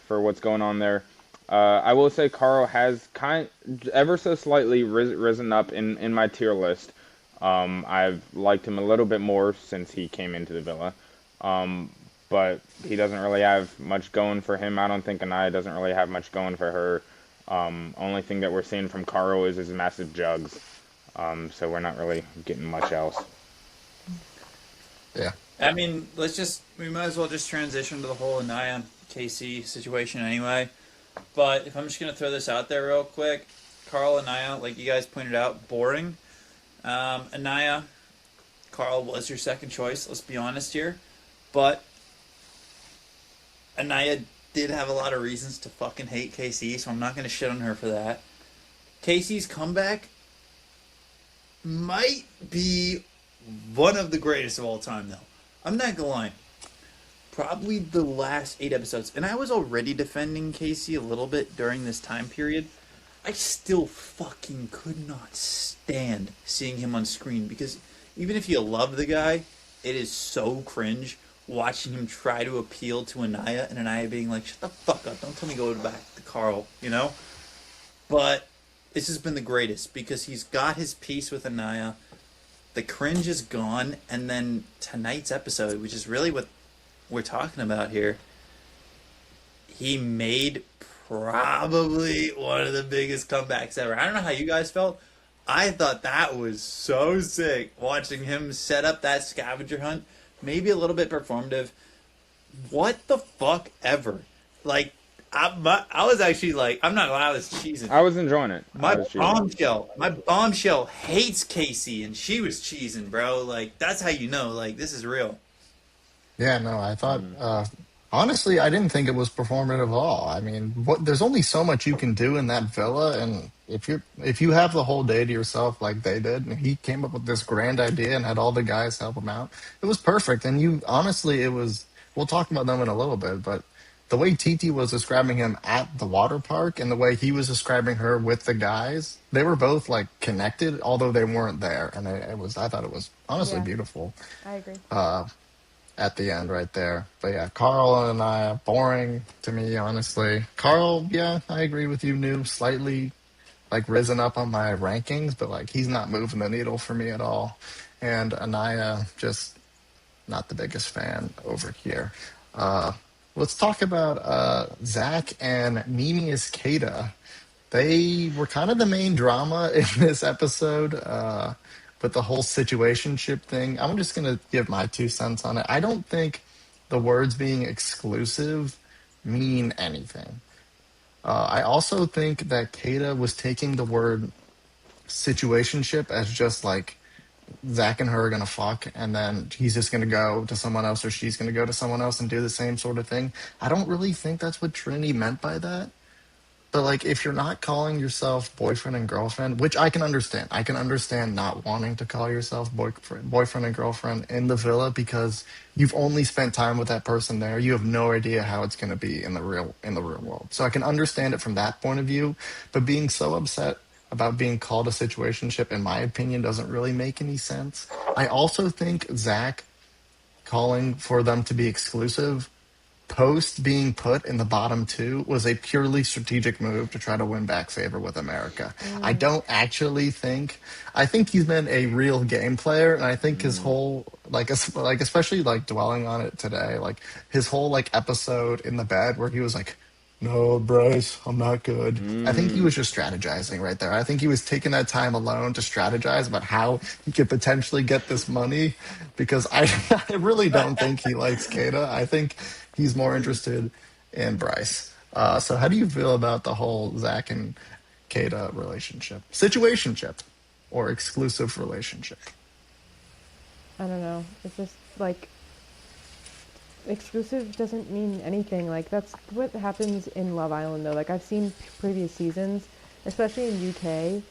Speaker 3: what's going on there. I will say Carl has ever so slightly risen up in my tier list. I've liked him a little bit more since he came into the villa. but he doesn't really have much going for him. I don't think Anaya doesn't really have much going for her. Only thing that we're seeing from Carl is his massive jugs. So we're not really getting much else.
Speaker 1: Yeah.
Speaker 2: I mean, we might as well just transition to the whole Anaya KC situation anyway. But if I'm just going to throw this out there real quick, Carl Anaya, like you guys pointed out, boring. Anaya, Carl was your second choice, let's be honest here. But Anaya did have a lot of reasons to fucking hate KC, so I'm not going to shit on her for that. KC's comeback might be one of the greatest of all time, though. I'm not gonna lie. Probably the last 8 episodes, and I was already defending Casey a little bit during this time period. I still fucking could not stand seeing him on screen because even if you love the guy, it is so cringe watching him try to appeal to Anaya and Anaya being like, "Shut the fuck up! Don't tell me to go back to Carl," you know. But this has been the greatest because he's got his piece with Anaya. The cringe is gone, and then tonight's episode, which is really what we're talking about here, he made probably one of the biggest comebacks ever. I don't know how you guys felt. I thought that was so sick, watching him set up that scavenger hunt. Maybe a little bit performative. What the fuck ever? Like, I was actually like, I'm not allowed this cheesing.
Speaker 3: I was enjoying it.
Speaker 2: My bombshell hates Casey, and she was cheesing, bro. Like, that's how you know, like, this is real.
Speaker 1: Yeah, no, I thought, honestly, I didn't think it was performative at all. I mean, there's only so much you can do in that villa, and if you have the whole day to yourself like they did, and he came up with this grand idea and had all the guys help him out, it was perfect. And honestly, it was. We'll talk about them in a little bit, but the way Titi was describing him at the water park and the way he was describing her with the guys, they were both like connected, although they weren't there, and it was. I thought it was honestly
Speaker 4: Yeah,
Speaker 1: beautiful
Speaker 4: I agree.
Speaker 1: at the end right there. But yeah, Carl and I, boring to me, honestly. Carl, yeah, I agree with you, new, slightly like risen up on my rankings, but like he's not moving the needle for me at all. And Anaya, just not the biggest fan over here. Uh, let's talk about Zach and Mimi Iskata. They were kind of the main drama in this episode with the whole situationship thing. I'm just going to give my 2 cents on it. I don't think the words being exclusive mean anything. I also think that Kata was taking the word situationship as just like Zach and her are gonna fuck, and then he's just gonna go to someone else, or she's gonna go to someone else and do the same sort of thing. I don't really think that's what Trinity meant by that. But like, if you're not calling yourself boyfriend and girlfriend, which I can understand not wanting to call yourself boyfriend and girlfriend in the villa because you've only spent time with that person there. You have no idea how it's going to be in the real world. So I can understand it from that point of view. But being so upset about being called a situationship, in my opinion, doesn't really make any sense. I also think Zach calling for them to be exclusive post being put in the bottom 2 was a purely strategic move to try to win back favor with America. I don't actually think. I think he's been a real game player, and I think his whole like especially like dwelling on it today, like his whole like episode in the bed where he was like, "No, Bryce, I'm not good." I think he was just strategizing right there. I think he was taking that time alone to strategize about how he could potentially get this money because I really don't think he likes Kata. I think he's more interested in Bryce. So how do you feel about the whole Zach and Kata relationship? Situationship or exclusive relationship?
Speaker 4: I don't know. It's just like exclusive doesn't mean anything. Like that's what happens in Love Island though. Like I've seen previous seasons, especially in UK,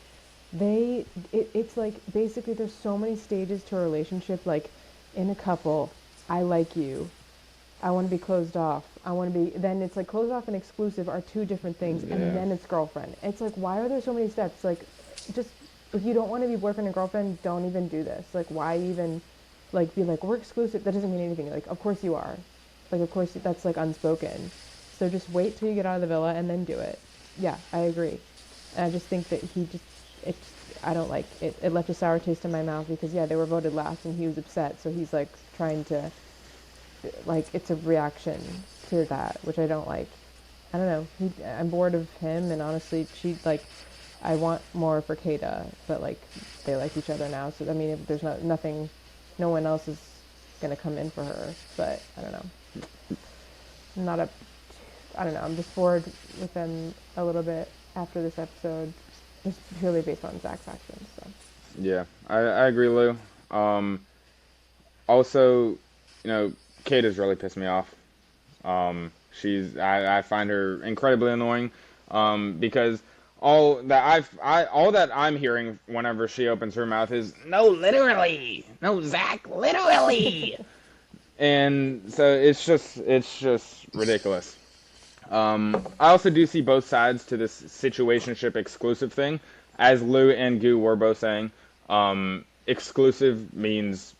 Speaker 4: it's like basically there's so many stages to a relationship. Like in a couple, I like you, I want to be closed off, I want to be, then it's like closed off and exclusive are 2 different things, and
Speaker 3: Yeah.
Speaker 4: then it's girlfriend. It's like, why are there so many steps? Like, just if you don't want to be boyfriend and girlfriend, don't even do this. Like, why even like be like we're exclusive? That doesn't mean anything. Like, of course you are. Like, of course that's like unspoken. So just wait till you get out of the villa and then do it. Yeah, I agree. And I just think that it's, I don't like it. It left a sour taste in my mouth because yeah, they were voted last and he was upset. So he's like trying to like it's a reaction to that, which I don't like. I don't know. I'm bored of him, and honestly, I want more for Kata, but like they like each other now. So I mean, if there's nothing, no one else is gonna come in for her. But I don't know. I'm not a, I don't know. I'm just bored with them a little bit after this episode, just purely based on Zach's actions. So
Speaker 3: Yeah, I agree, Lou. Um, Also, Kata's really pissed me off. I find her incredibly annoying. Because all that I'm hearing whenever she opens her mouth is no, literally, no, Zach, literally, and so it's just ridiculous. I also do see both sides to this situationship exclusive thing, as Lou and Goo were both saying. Exclusive means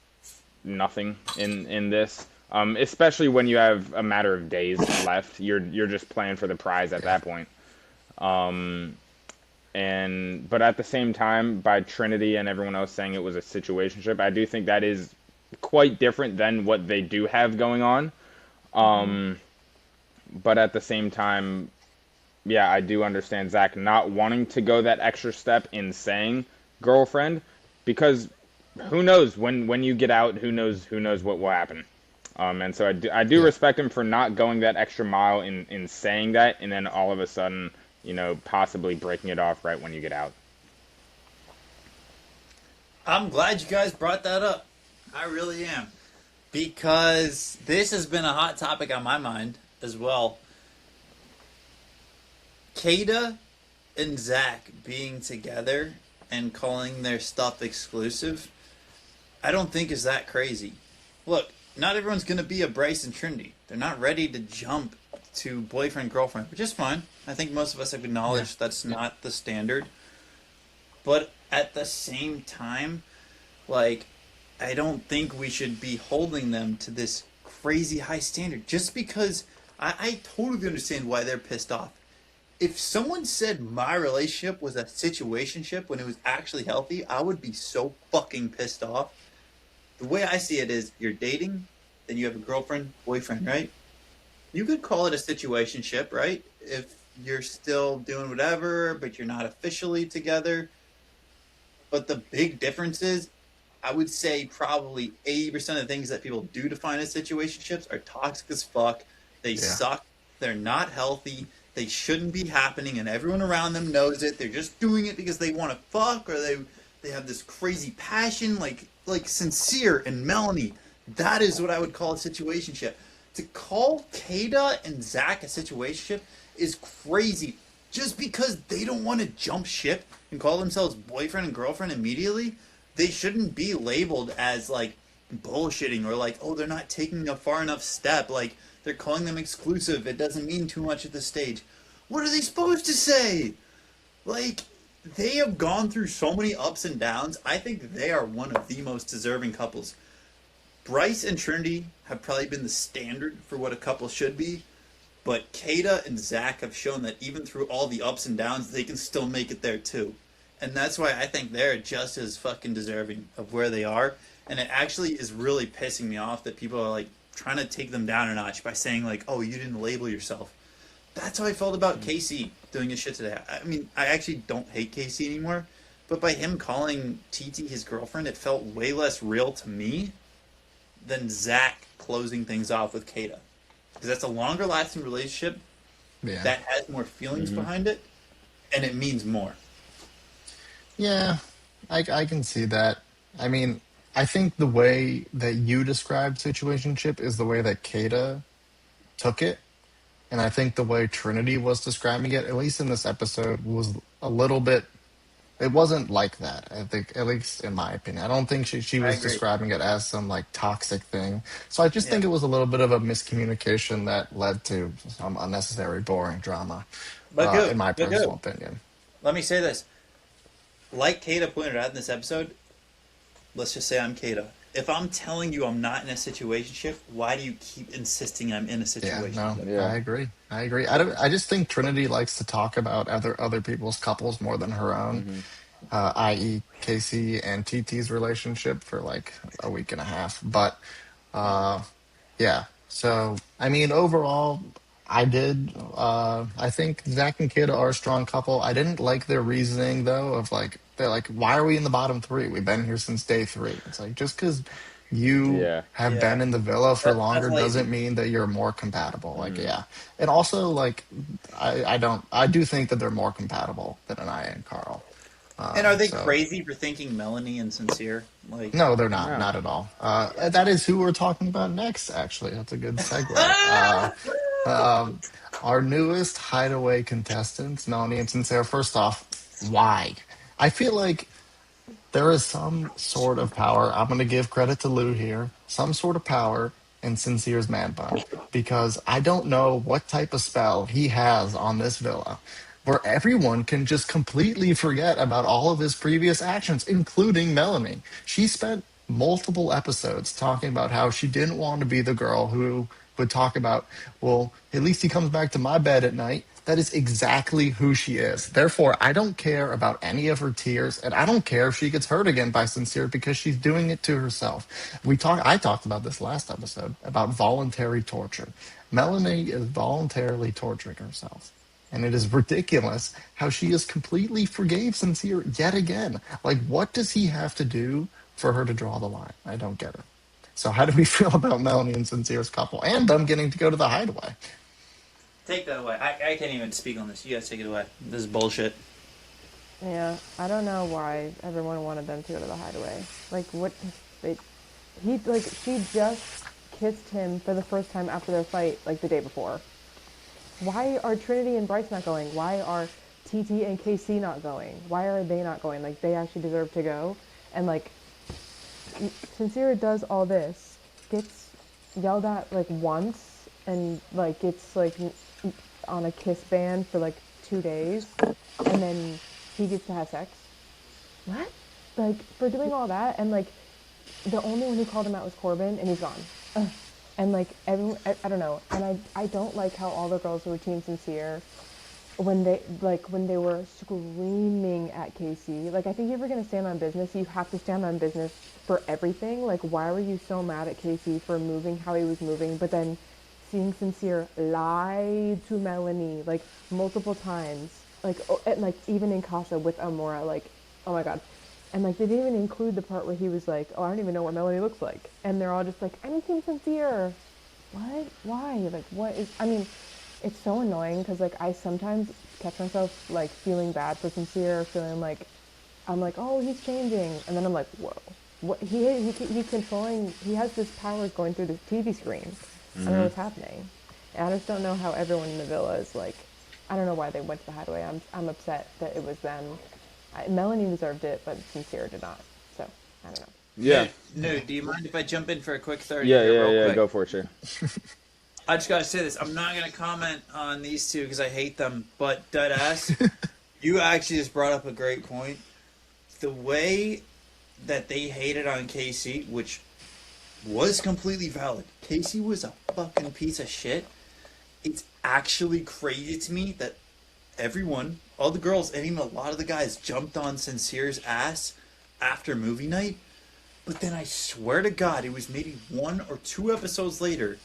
Speaker 3: nothing in this. Especially when you have a matter of days left, you're just playing for the prize at that point. But at the same time, by Trinity and everyone else saying it was a situationship, I do think that is quite different than what they do have going on. But at the same time, yeah, I do understand Zach not wanting to go that extra step in saying girlfriend, because who knows when you get out, who knows what will happen. And so I do
Speaker 1: Yeah.
Speaker 3: respect him for not going that extra mile in saying that, and then all of a sudden, possibly breaking it off right when you get out.
Speaker 2: I'm glad you guys brought that up. I really am. Because this has been a hot topic on my mind as well. Kata and Zach being together and calling their stuff exclusive, I don't think is that crazy. Look, not everyone's going to be a Bryce and Trinity. They're not ready to jump to boyfriend girlfriend, which is fine. I think most of us have acknowledged that's not the standard. But at the same time, like, I don't think we should be holding them to this crazy high standard just because I totally understand why they're pissed off. If someone said my relationship was a situationship when it was actually healthy, I would be so fucking pissed off. The way I see it is you're dating, then you have a girlfriend, boyfriend, right? You could call it a situationship, right? If you're still doing whatever, but you're not officially together. But the big difference is, I would say probably 80% of the things that people do define as situationships are toxic as fuck. They
Speaker 1: Yeah.
Speaker 2: suck. They're not healthy. They shouldn't be happening, and everyone around them knows it. They're just doing it because they want to fuck, or they have this crazy passion, like Sincere and Melanie. That is what I would call a situationship. To call Kata and Zach a situationship is crazy. Just because they don't want to jump ship and call themselves boyfriend and girlfriend immediately, they shouldn't be labeled as like bullshitting or like, oh, they're not taking a far enough step. Like they're calling them exclusive. It doesn't mean too much at this stage. What are they supposed to say? Like, they have gone through so many ups and downs. I think they are one of the most deserving couples. Bryce and Trinity have probably been the standard for what a couple should be, but Kata and Zach have shown that even through all the ups and downs, they can still make it there too. And that's why I think they're just as fucking deserving of where they are. And it actually is really pissing me off that people are like trying to take them down a notch by saying like, "Oh, you didn't label yourself." That's how I felt about KC doing his shit today. I mean, I actually don't hate KC anymore, but by him calling TT his girlfriend, it felt way less real to me than Zach closing things off with Kata. Because that's a longer lasting relationship
Speaker 1: Yeah.
Speaker 2: that has more feelings behind it, and it means more.
Speaker 1: Yeah, I can see that. I mean, I think the way that you described situationship is the way that Kata took it. And I think the way Trinity was describing it, at least in this episode, was a little bit. It wasn't like that. I think, at least in my opinion, I don't think she
Speaker 2: I
Speaker 1: was
Speaker 2: agree.
Speaker 1: describing it as some like toxic thing. So I just
Speaker 2: Yeah.
Speaker 1: think it was a little bit of a miscommunication that led to some unnecessary, boring drama, in my
Speaker 2: But
Speaker 1: personal
Speaker 2: go.
Speaker 1: opinion.
Speaker 2: Let me say this. Like Kata pointed out in this episode, let's just say I'm Kata. If I'm telling you I'm not in a situationship, why do you keep insisting I'm in a
Speaker 1: Yeah, no,
Speaker 2: situationship?
Speaker 3: Yeah.
Speaker 1: I agree. I agree. I just think Trinity likes to talk about other people's couples more than her own,
Speaker 3: Hmm.
Speaker 1: i.e., Casey and TT's relationship for like a week and a half. But
Speaker 2: Yeah.
Speaker 1: yeah, So, I mean, overall, I did. I think Zach and Kid are a strong couple. I didn't like their reasoning though, of like they're like, why are we in the bottom three? We've been here since day three. It's like just because you
Speaker 3: Yeah.
Speaker 1: have
Speaker 2: Yeah,
Speaker 1: been in the villa for
Speaker 2: that's
Speaker 1: longer doesn't
Speaker 2: lazy.
Speaker 1: mean that you're more compatible. Like,
Speaker 3: Hmm.
Speaker 1: yeah, and also like, I don't. I do think that they're more compatible than Anaya and Carl.
Speaker 2: And are they
Speaker 1: So
Speaker 2: crazy for thinking Melanie and Sincere? Like,
Speaker 1: no, they're not.
Speaker 3: No.
Speaker 1: Not at all.
Speaker 2: yeah.
Speaker 1: That is who we're talking about next. Actually, that's a good segue. Um, our newest hideaway contestants, Melanie and Sincere. First off, why? I feel like there is some sort of power. I'm going to give credit to Lou here. Some sort of power in Sincere's man bun because I don't know what type of spell he has on this villa where everyone can just completely forget about all of his previous actions, including Melanie. She spent multiple episodes talking about how she didn't want to be the girl who would talk about, well, at least he comes back to my bed at night. That is exactly who she is. Therefore, I don't care about any of her tears, and I don't care if she gets hurt again by Sincere because she's doing it to herself. I talked about this last episode about voluntary torture. Melanie is voluntarily torturing herself. And it is ridiculous how she is completely forgave Sincere yet again. Like, what does he have to do for her to draw the line? I don't get it. So, how do we feel about Melanie and Sincere's couple and them getting to go to the hideaway?
Speaker 2: Take that away. I can't even speak on this. You guys take it away. This is bullshit.
Speaker 4: Yeah, I don't know why everyone wanted them to go to the hideaway. Like, what? They, he like she just kissed him for the first time after their fight, like the day before. Why are Trinity and Bryce not going? Why are TT and KC not going? Why are they not going? Like, they actually deserve to go. And like, Sincere does all this, gets yelled at like once, and like gets like on a kiss ban for like 2 days, and then he gets to have sex. What? Like, for doing all that, and like the only one who called him out was Corbin, and he's gone. Ugh. And like everyone, I don't know, and I don't like how all the girls were Team Sincere when they were screaming at Casey. Like, I think if you're gonna stand on business, you have to stand on business for everything. Like, why were you so mad at Casey for moving how he was moving, but then seeing Sincere lie to Melanie like multiple times, like and like even in Casa with Amora, like, oh my god. And like they didn't even include the part where he was like, "Oh, I don't even know what Melanie looks like," and they're all just like, "I'm Team Sincere." What? Why? Like, what is? I mean, it's so annoying because like I sometimes catch myself like feeling bad for Sincere, feeling like I'm like, "Oh, he's changing," and then I'm like, "Whoa, what? He's controlling. He has this power going through this TV screen. I don't know what's happening." And I just don't know how everyone in the villa is like. I don't know why they went to the hideaway. I'm upset that it was them. Melanie deserved it, but Sincere did not. So, I don't know.
Speaker 3: Yeah.
Speaker 2: No, do you mind if I jump in for a quick 30
Speaker 3: Yeah,
Speaker 2: here,
Speaker 3: yeah,
Speaker 2: real
Speaker 3: yeah.
Speaker 2: quick?
Speaker 3: Go for it, sure.
Speaker 2: I just gotta say this. I'm not gonna comment on these two because I hate them, but deadass, you actually just brought up a great point. The way that they hated on Casey, which was completely valid. Casey was a fucking piece of shit. It's actually crazy to me that everyone, all the girls, and even a lot of the guys jumped on Sincere's ass after movie night. But then I swear to God, it was maybe 1 or 2 episodes later.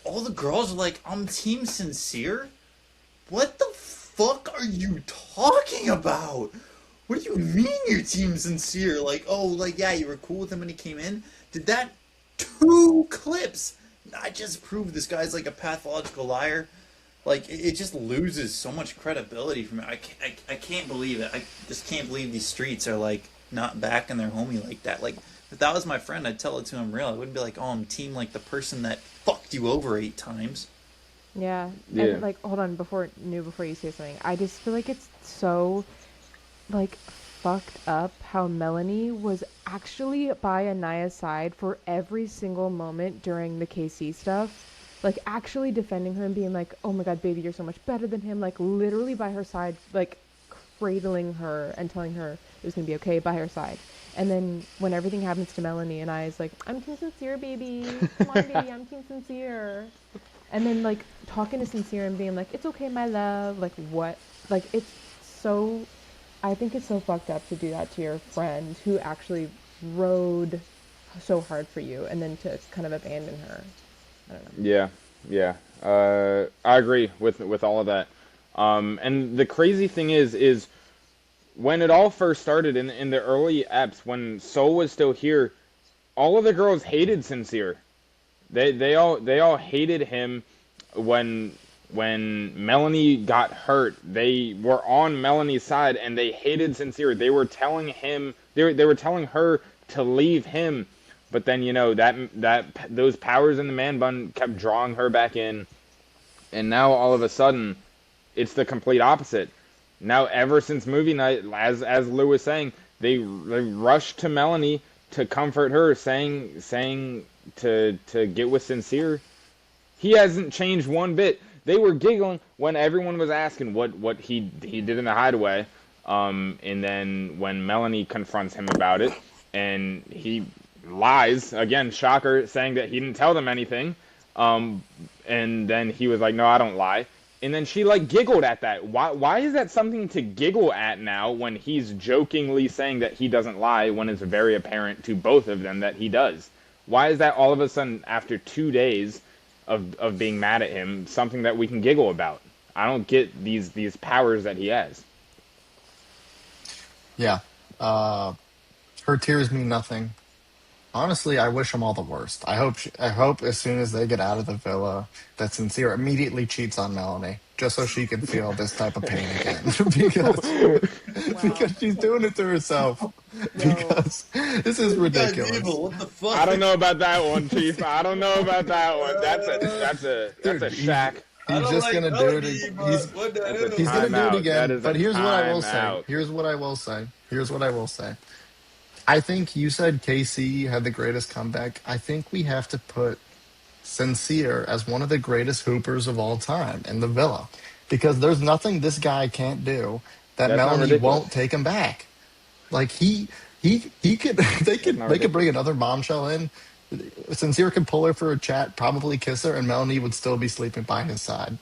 Speaker 2: All the girls are like, I'm Team Sincere? What the fuck are you talking about? What do you mean you're Team Sincere? Like, oh, like, yeah, you were cool with him when he came in? Did that 2 clips not just prove this guy's like a pathological liar? Like, it just loses so much credibility from it. I can't believe it. I just can't believe these streets are like not backing their homie like that. Like, if that was my friend, I'd tell it to him real. I wouldn't be like, oh, I'm team like the person that fucked you over 8 times.
Speaker 4: Yeah,
Speaker 3: Yeah.
Speaker 4: and like, hold on, before you say something, I just feel like it's so like fucked up how Melanie was actually by Anaya's side for every single moment during the KC stuff. Like, actually defending her and being like, "Oh my god, baby, you're so much better than him." Like, literally by her side, like cradling her and telling her it was gonna be okay by her side. And then when everything happens to Melanie, and I is like, "I'm Team Sincere, baby. Come on, baby, I'm Team Sincere." And then like talking to Sincere and being like, "It's okay, my love." Like, what? Like, it's so. I think it's so fucked up to do that to your friend who actually rode so hard for you, and then to kind of abandon her.
Speaker 3: Yeah, yeah. I agree with all of that. And the crazy thing is when it all first started in the early eps, when Soul was still here, all of the girls hated Sincere. They all hated him when Melanie got hurt. They were on Melanie's side and they hated Sincere. They were telling him they were telling her to leave him. But then that those powers in the man bun kept drawing her back in, and now all of a sudden it's the complete opposite. Now ever since movie night, as Lou was saying, they rushed to Melanie to comfort her, saying to get with Sincere. He hasn't changed one bit. They were giggling when everyone was asking what he did in the hideaway. And then when Melanie confronts him about it, and he lies again, shocker, saying that he didn't tell them anything. And then he was like, "No, I don't lie." And then she like giggled at that. Why is that something to giggle at now when he's jokingly saying that he doesn't lie when it's very apparent to both of them that he does? Why is that all of a sudden after 2 days of being mad at him something that we can giggle about? I don't get these powers that he has.
Speaker 1: Yeah. Her tears mean nothing. Honestly, I wish them all the worst. I hope as soon as they get out of the villa, that Sincere immediately cheats on Melanie, just so she can feel this type of pain again. because
Speaker 4: Wow.
Speaker 1: she's doing it to herself.
Speaker 4: No.
Speaker 1: Because this is
Speaker 2: You guys
Speaker 1: ridiculous.
Speaker 2: evil. What the
Speaker 3: I
Speaker 2: fuck?
Speaker 3: don't know about that one, Chief. I don't know about that one. That's a
Speaker 1: Dude,
Speaker 3: shack.
Speaker 2: I
Speaker 1: he's
Speaker 2: don't
Speaker 1: just
Speaker 2: like
Speaker 1: gonna do it.
Speaker 2: Melody,
Speaker 1: He's
Speaker 2: but what the
Speaker 3: That's a
Speaker 1: he's
Speaker 2: hell?
Speaker 1: gonna do it
Speaker 3: timeout. That
Speaker 1: again.
Speaker 3: is a
Speaker 1: But here's what I will say.
Speaker 3: timeout.
Speaker 1: Here's what I will say. Here's what I will say. I think you said KC had the greatest comeback. I think we have to put Sincere as one of the greatest hoopers of all time in the villa, because there's nothing this guy can't do that
Speaker 3: That's not
Speaker 1: Melanie
Speaker 3: ridiculous.
Speaker 1: won't take him back. Like he could
Speaker 3: That's not
Speaker 1: they could bring
Speaker 3: ridiculous.
Speaker 1: another bombshell in. Sincere could pull her for a chat, probably kiss her, and Melanie would still be sleeping by his side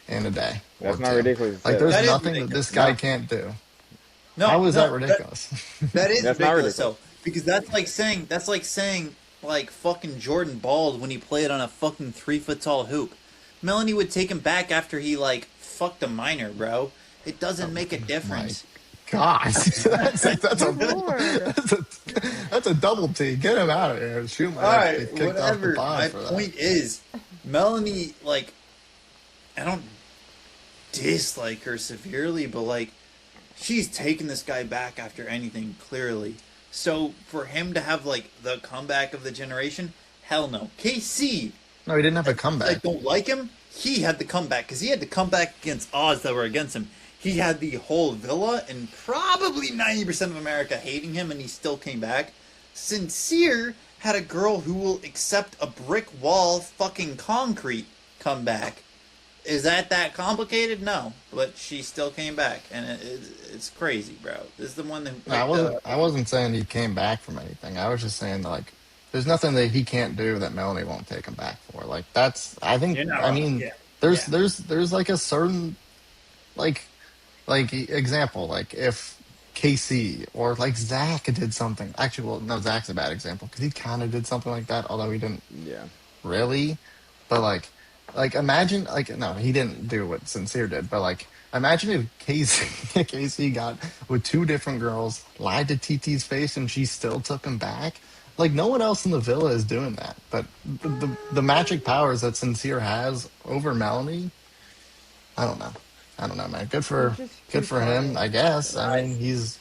Speaker 1: in a day or
Speaker 3: That's not
Speaker 1: two.
Speaker 3: ridiculous to
Speaker 1: Like
Speaker 3: say
Speaker 1: there's
Speaker 3: that.
Speaker 2: That is
Speaker 1: nothing that this
Speaker 2: ridiculous.
Speaker 1: guy
Speaker 3: No,
Speaker 1: can't do.
Speaker 2: No,
Speaker 1: How is that
Speaker 2: no,
Speaker 1: ridiculous?
Speaker 2: that is
Speaker 3: that's not
Speaker 2: ridiculous
Speaker 3: ridiculous.
Speaker 2: though, because that's like saying like fucking Jordan balled when he played on a fucking 3 foot tall hoop. Melanie would take him back after he like fucked a minor, bro. It doesn't make a
Speaker 1: My
Speaker 2: difference.
Speaker 1: gosh,
Speaker 4: Good lord.
Speaker 1: that's a double T. Get him out of here. Shoot might
Speaker 2: All
Speaker 1: have to
Speaker 2: right,
Speaker 1: get kicked off the
Speaker 2: whatever.
Speaker 1: pod
Speaker 2: My
Speaker 1: for that.
Speaker 2: point is, Melanie, like, I don't dislike her severely, but like, she's taken this guy back after anything, clearly. So for him to have like the comeback of the generation, hell no. KC,
Speaker 1: No, he didn't have a
Speaker 2: as much as I
Speaker 1: comeback.
Speaker 2: don't like him, he had the comeback because he had to come back against odds that were against him. He had the whole villa and probably 90% of America hating him, and he still came back. Sincere had a girl who will accept a brick wall fucking concrete come back. Is that complicated? No, but she still came back, and it's crazy, bro. This is the one that
Speaker 1: No, I
Speaker 2: like
Speaker 1: wasn't.
Speaker 2: the
Speaker 1: I wasn't saying he came back from anything. I was just saying like, there's nothing that he can't do that Melanie won't take him back for. Like that's. I think.
Speaker 2: you're not
Speaker 1: I
Speaker 2: wrong.
Speaker 1: mean,
Speaker 2: Yeah,
Speaker 1: there's
Speaker 2: yeah.
Speaker 1: there's there's like a certain like example. Like if KC or like Zach did something. Actually, well, no, Zach's a bad example because he kind of did something like that, although he didn't
Speaker 3: Yeah.
Speaker 1: really. But like imagine like no, he didn't do what Sincere did. But like imagine if Casey Casey got with two different girls, lied to TT's face, and she still took him back. Like no one else in the villa is doing that. But the magic powers that Sincere has over Melanie, I don't know. I don't know, man.
Speaker 4: He's just too
Speaker 1: Good for
Speaker 4: smart.
Speaker 1: him, I guess. I
Speaker 2: I,
Speaker 1: mean, he's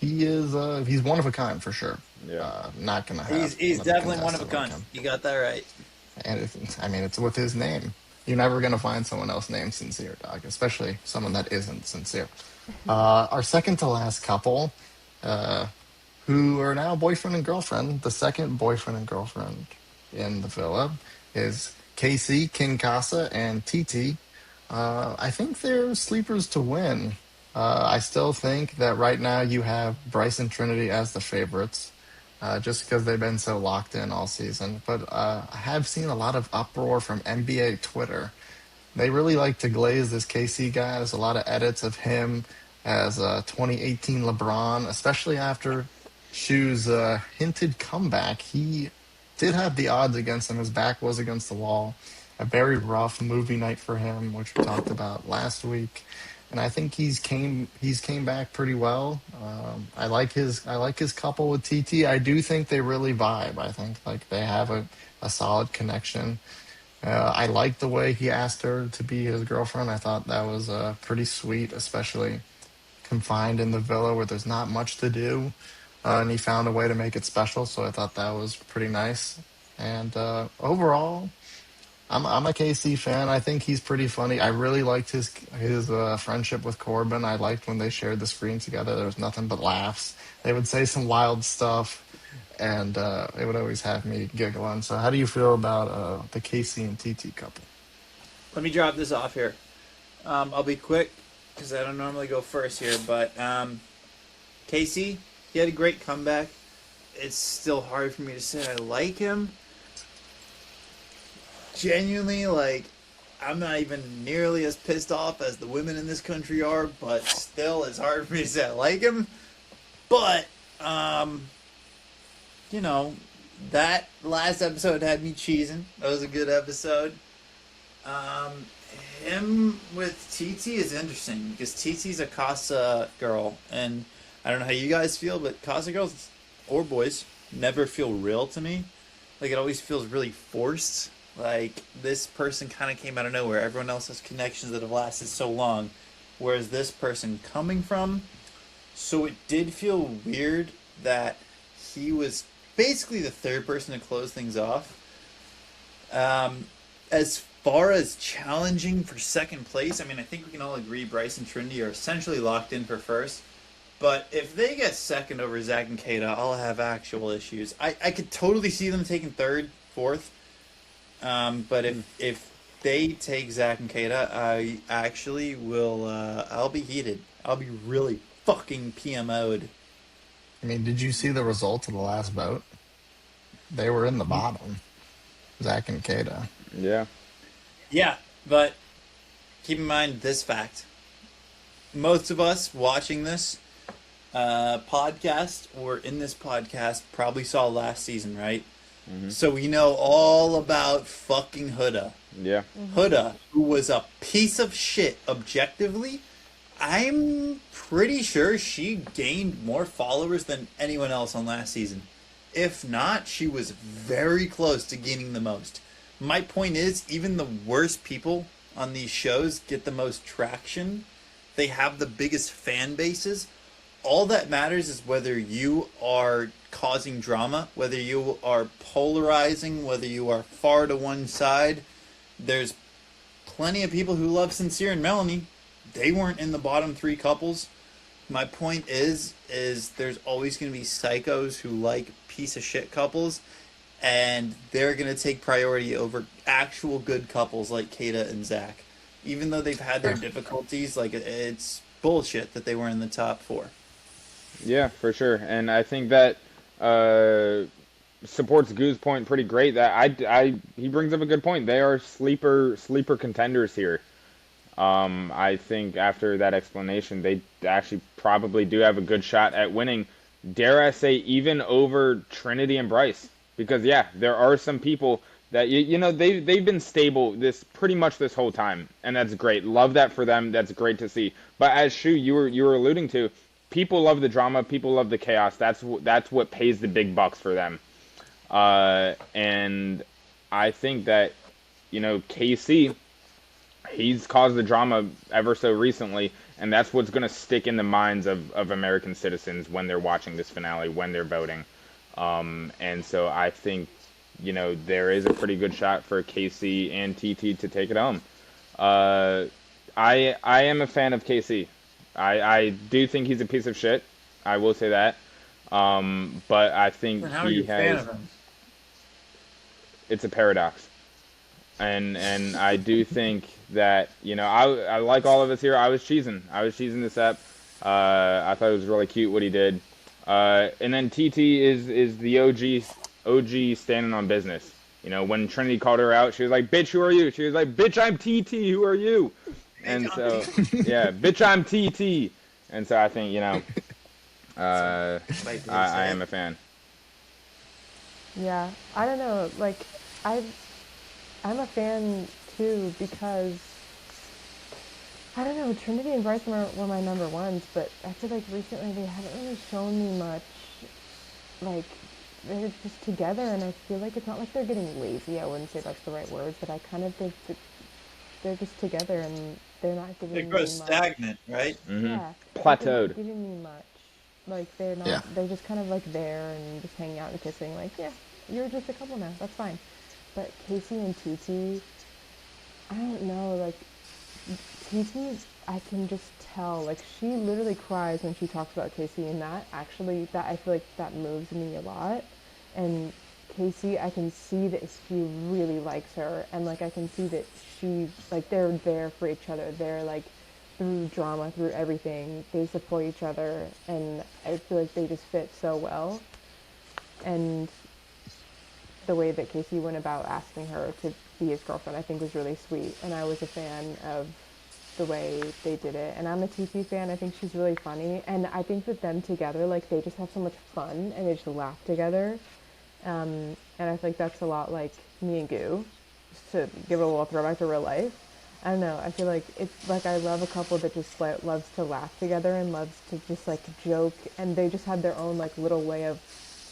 Speaker 1: one of a kind for sure.
Speaker 3: Yeah.
Speaker 1: Not gonna have
Speaker 2: he's
Speaker 1: another
Speaker 2: definitely one of a
Speaker 1: contestant like
Speaker 2: kind.
Speaker 1: him.
Speaker 2: You got that right.
Speaker 1: And I mean, it's with his name. You're never going to find someone else named Sincere, dog, especially someone that isn't sincere. Our second to last couple, uh, who are now boyfriend and girlfriend, the second boyfriend and girlfriend in the villa is Casey, King Casa, and TT. I think they're sleepers to win. I still think that right now you have Bryce and Trinity as the favorites, just because they've been so locked in all season. But I have seen a lot of uproar from NBA Twitter. They really like to glaze this KC guy. There's a lot of edits of him as 2018 LeBron, especially after Shu's hinted comeback. He did have the odds against him. His back was against the wall. A very rough movie night for him, which we talked about last week. And I think he's came back pretty well. I like his couple with TT. I do think they really vibe. I think like they have a solid connection. I like the way he asked her to be his girlfriend. I thought that was pretty sweet, especially confined in the villa where there's not much to do. And he found a way to make it special. So I thought that was pretty nice. And overall, I'm a KC fan. I think he's pretty funny. I really liked his friendship with Corbin. I liked when they shared the screen together. There was nothing but laughs. They would say some wild stuff, and it would always have me giggling. So, how do you feel about the KC and TT couple?
Speaker 2: Let me drop this off here. I'll be quick because I don't normally go first here, but Casey, he had a great comeback. It's still hard for me to say I like him. Genuinely, like, I'm not even nearly as pissed off as the women in this country are, but still, it's hard for me to say I like him. But, you know, that last episode had me cheesing. That was a good episode. Him with TT is interesting because TT's a Casa girl, and I don't know how you guys feel, but Casa girls or boys never feel real to me. Like, it always feels really forced. Like, this person kind of came out of nowhere. Everyone else has connections that have lasted so long, whereas this person coming from. So it did feel weird that he was basically the third person to close things off. As far as challenging for second place, I mean, I think we can all agree Bryce and Trinity are essentially locked in for first. But if they get second over Zach and Kata, I'll have actual issues. I could totally see them taking third, fourth. But if they take Zach and Kata, I actually will. I'll be heated. I'll be really fucking PMO'd.
Speaker 1: I mean, did you see the result of the last vote? They were in the bottom, Zach and Kata.
Speaker 3: Yeah.
Speaker 2: Yeah, but keep in mind this fact: most of us watching this podcast or in this podcast probably saw last season, right? Mm-hmm. So we know all about fucking Huda.
Speaker 3: Yeah.
Speaker 2: Huda, who was a piece of shit objectively, I'm pretty sure she gained more followers than anyone else on last season. If not, she was very close to gaining the most. My point is, even the worst people on these shows get the most traction. They have the biggest fan bases. All that matters is whether you are causing drama, whether you are polarizing, whether you are far to one side. There's plenty of people who love Sincere and Melanie. They weren't in the bottom three couples. My point is there's always going to be psychos who like piece of shit couples, and they're going to take priority over actual good couples like Kata and Zach. Even though they've had their difficulties, like, it's bullshit that they were in the top four.
Speaker 3: Yeah, for sure. And I think that supports Goo's point pretty great. That he brings up a good point. They are sleeper contenders here. I think after that explanation, they actually probably do have a good shot at winning. Dare I say, even over Trinity and Bryce, because yeah, there are some people that you know they've been stable pretty much this whole time, and that's great. Love that for them. That's great to see. But as Shu, you were alluding to, people love the drama. People love the chaos. That's what pays the big bucks for them. And I think that, you know, KC, he's caused the drama ever so recently, and that's what's going to stick in the minds of American citizens when they're watching this finale, when they're voting. And so I think, you know, there is a pretty good shot for KC and TT to take it home. I am a fan of KC. I do think he's a piece of shit. I will say that. But I think
Speaker 2: how are you a fan of him?
Speaker 3: It's a paradox. And I do think that, you know, I like all of us here. I was cheesing this up. I thought it was really cute what he did. And then TT is the OG standing on business. You know, when Trinity called her out, she was like, "Bitch, who are you?" She was like, "Bitch, I'm TT. Who are you?" And so, yeah, "Bitch, I'm TT." And so I think, you know, I am a fan.
Speaker 4: Yeah, I don't know. Like, I I'm a fan too because I don't know. Trinity and Bryce were my number ones, but I feel like recently they haven't really shown me much. Like, they're just together, and I feel like it's not like they're getting lazy. I wouldn't say that's the right word, but I kind of think that they're just together and they're not
Speaker 2: They
Speaker 4: giving
Speaker 2: grow
Speaker 4: me much.
Speaker 2: stagnant, right?
Speaker 4: Yeah, like they're not
Speaker 3: Plateaued.
Speaker 4: giving me much. Like they're
Speaker 1: Yeah.
Speaker 4: not. They're just kind of like there and just hanging out and kissing. Like, yeah, you're just a couple now. That's fine. But Casey and TT, I don't know. Like TT, I can just tell. Like she literally cries when she talks about Casey, and that I feel like that moves me a lot. And Casey, I can see that she really likes her, and like I can see that she like they're there for each other. They're like through drama, through everything, they support each other, and I feel like they just fit so well. And the way that Casey went about asking her to be his girlfriend, I think was really sweet, and I was a fan of the way they did it. And I'm a TT fan. I think she's really funny, and I think that them together, like they just have so much fun and they just laugh together. And I think that's a lot like me and Goo. Just to give a little throwback to real life. I don't know. I feel like it's like I love a couple that just like loves to laugh together and loves to just like joke, and they just have their own like little way of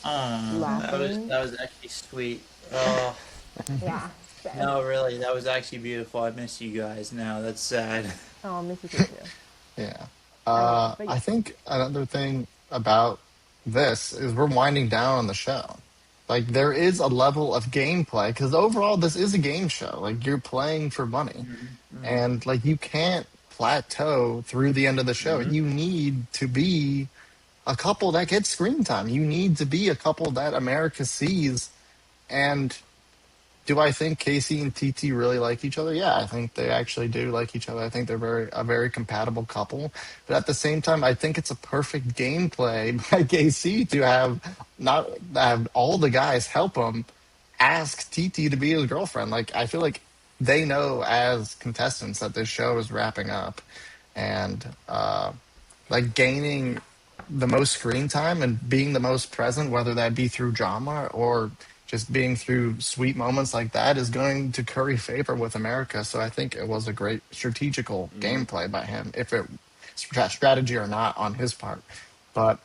Speaker 2: Oh,
Speaker 4: laughing.
Speaker 2: that was actually sweet. Oh
Speaker 4: Yeah. Sad.
Speaker 2: no, really, that was actually beautiful. I miss you guys now. That's sad.
Speaker 4: Oh, I miss you too.
Speaker 1: Yeah.
Speaker 4: But
Speaker 1: I
Speaker 4: yeah.
Speaker 1: think another thing about this is we're winding down on the show. Like there is a level of gameplay because overall this is a game show. Like you're playing for money,
Speaker 2: Hmm. Hmm.
Speaker 1: and like you can't plateau through the end of the show.
Speaker 3: Hmm.
Speaker 1: You need to be a couple that gets screen time. You need to be a couple that America sees. And do I think Casey and TT really like each other? Yeah, I think they actually do like each other. I think they're very compatible couple. But at the same time, I think it's a perfect gameplay by KC to have not have all the guys help him ask TT to be his girlfriend. Like I feel like they know as contestants that this show is wrapping up, and like gaining the most screen time and being the most present, whether that be through drama or just being through sweet moments like that, is going to curry favor with America. So I think it was a great strategical
Speaker 3: Hmm.
Speaker 1: gameplay by him, if it strategy or not on his part. But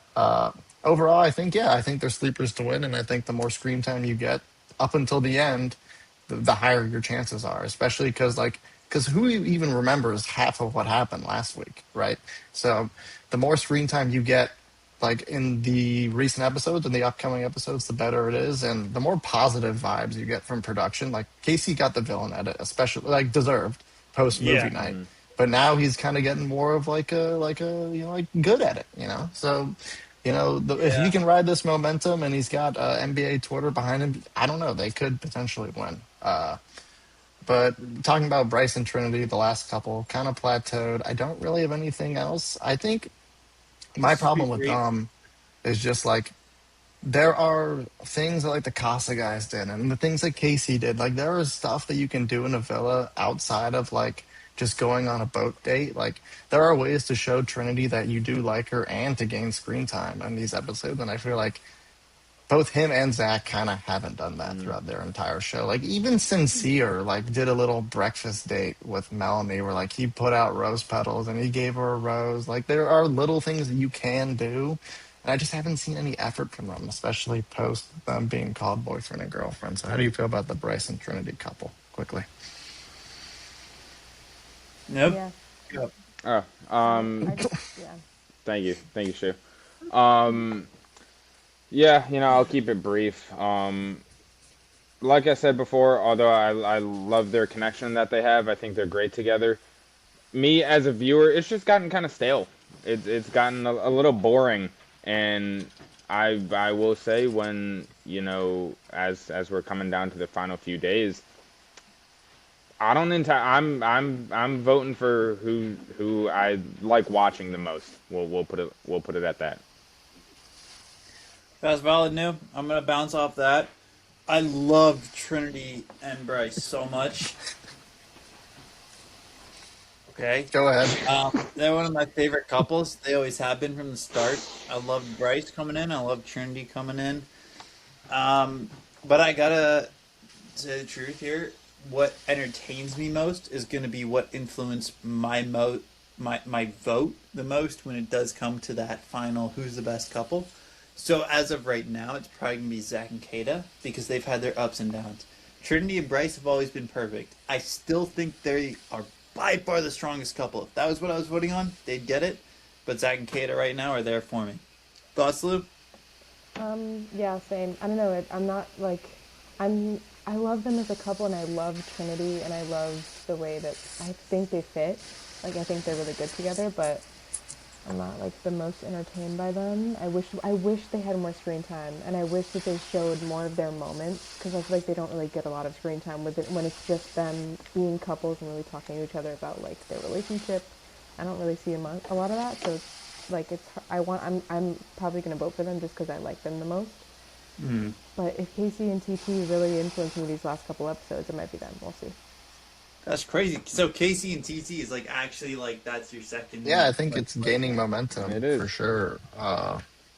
Speaker 1: overall, I think I think they're sleepers to win, and I think the more screen time you get up until the end, the higher your chances are, especially because who even remembers half of what happened last week, right? So the more screen time you get, like in the recent episodes and the upcoming episodes, the better it is, and the more positive vibes you get from production. Like Casey got the villain edit, especially like deserved post movie
Speaker 2: Yeah.
Speaker 1: night,
Speaker 3: Hmm.
Speaker 1: but now he's kind of getting more of like a like good at it, So if he
Speaker 2: Yeah.
Speaker 1: can ride this momentum and he's got NBA Twitter behind him, I don't know. They could potentially win. But talking about Bryce and Trinity, the last couple kind of plateaued. I don't really have anything else. I think my
Speaker 2: Just be
Speaker 1: problem with
Speaker 2: brief.
Speaker 1: them is just like there are things that like the Casa guys did and the things that Casey did. Like there is stuff that you can do in a villa outside of like just going on a boat date. Like there are ways to show Trinity that you do like her and to gain screen time on these episodes. And I feel like both him and Zach kind of haven't done that
Speaker 3: Hmm.
Speaker 1: throughout their entire show. Like even Sincere, like did a little breakfast date with Melanie where like he put out rose petals and he gave her a rose. Like there are little things that you can do. And I just haven't seen any effort from them, especially post them being called boyfriend and girlfriend. So how do you feel about the Bryce and Trinity couple? Quickly.
Speaker 2: Nope.
Speaker 4: Yeah,
Speaker 2: Yep.
Speaker 3: Oh,
Speaker 4: I just yeah.
Speaker 3: thank you, Shu. Um, yeah, I'll keep it brief. Like I said before, although I love their connection that they have, I think they're great together. Me as a viewer, it's just gotten kind of stale. It's gotten a little boring, and I will say when as we're coming down to the final few days, I don't I'm voting for who I like watching the most. We'll put it at that.
Speaker 2: That's valid new. I'm gonna bounce off that. I love Trinity and Bryce so much. Okay.
Speaker 1: Go ahead.
Speaker 2: They're one of my favorite couples. They always have been from the start. I loved Bryce coming in. I love Trinity coming in. Um, But I gotta say the truth here. What entertains me most is going to be what influenced my vote the most when it does come to that final who's the best couple. So as of right now, it's probably going to be Zach and Kata because they've had their ups and downs. Trinity and Bryce have always been perfect. I still think they are by far the strongest couple. If that was what I was voting on, they'd get it. But Zach and Kata right now are there for me. Thoughts, Lou?
Speaker 4: Yeah, same. I don't know. I'm not like, I love them as a couple, and I love Trinity, and I love the way that I think they fit. Like, I think they're really good together, but I'm not like the most entertained by them. I wish they had more screen time, and I wish that they showed more of their moments because I feel like they don't really get a lot of screen time with it when it's just them being couples and really talking to each other about like their relationship. I don't really see a lot of that, so it's like it's I'm probably gonna vote for them just because I like them the most.
Speaker 2: Mm.
Speaker 4: But if Casey and TT really influenced me these last couple episodes, it might be them. We'll see.
Speaker 2: That's crazy. So Casey and TT is like actually like that's your
Speaker 1: Yeah,
Speaker 2: second
Speaker 1: I think
Speaker 2: like
Speaker 1: it's
Speaker 2: choice
Speaker 1: gaining
Speaker 2: now.
Speaker 1: momentum
Speaker 3: It
Speaker 1: for
Speaker 3: is.
Speaker 1: sure.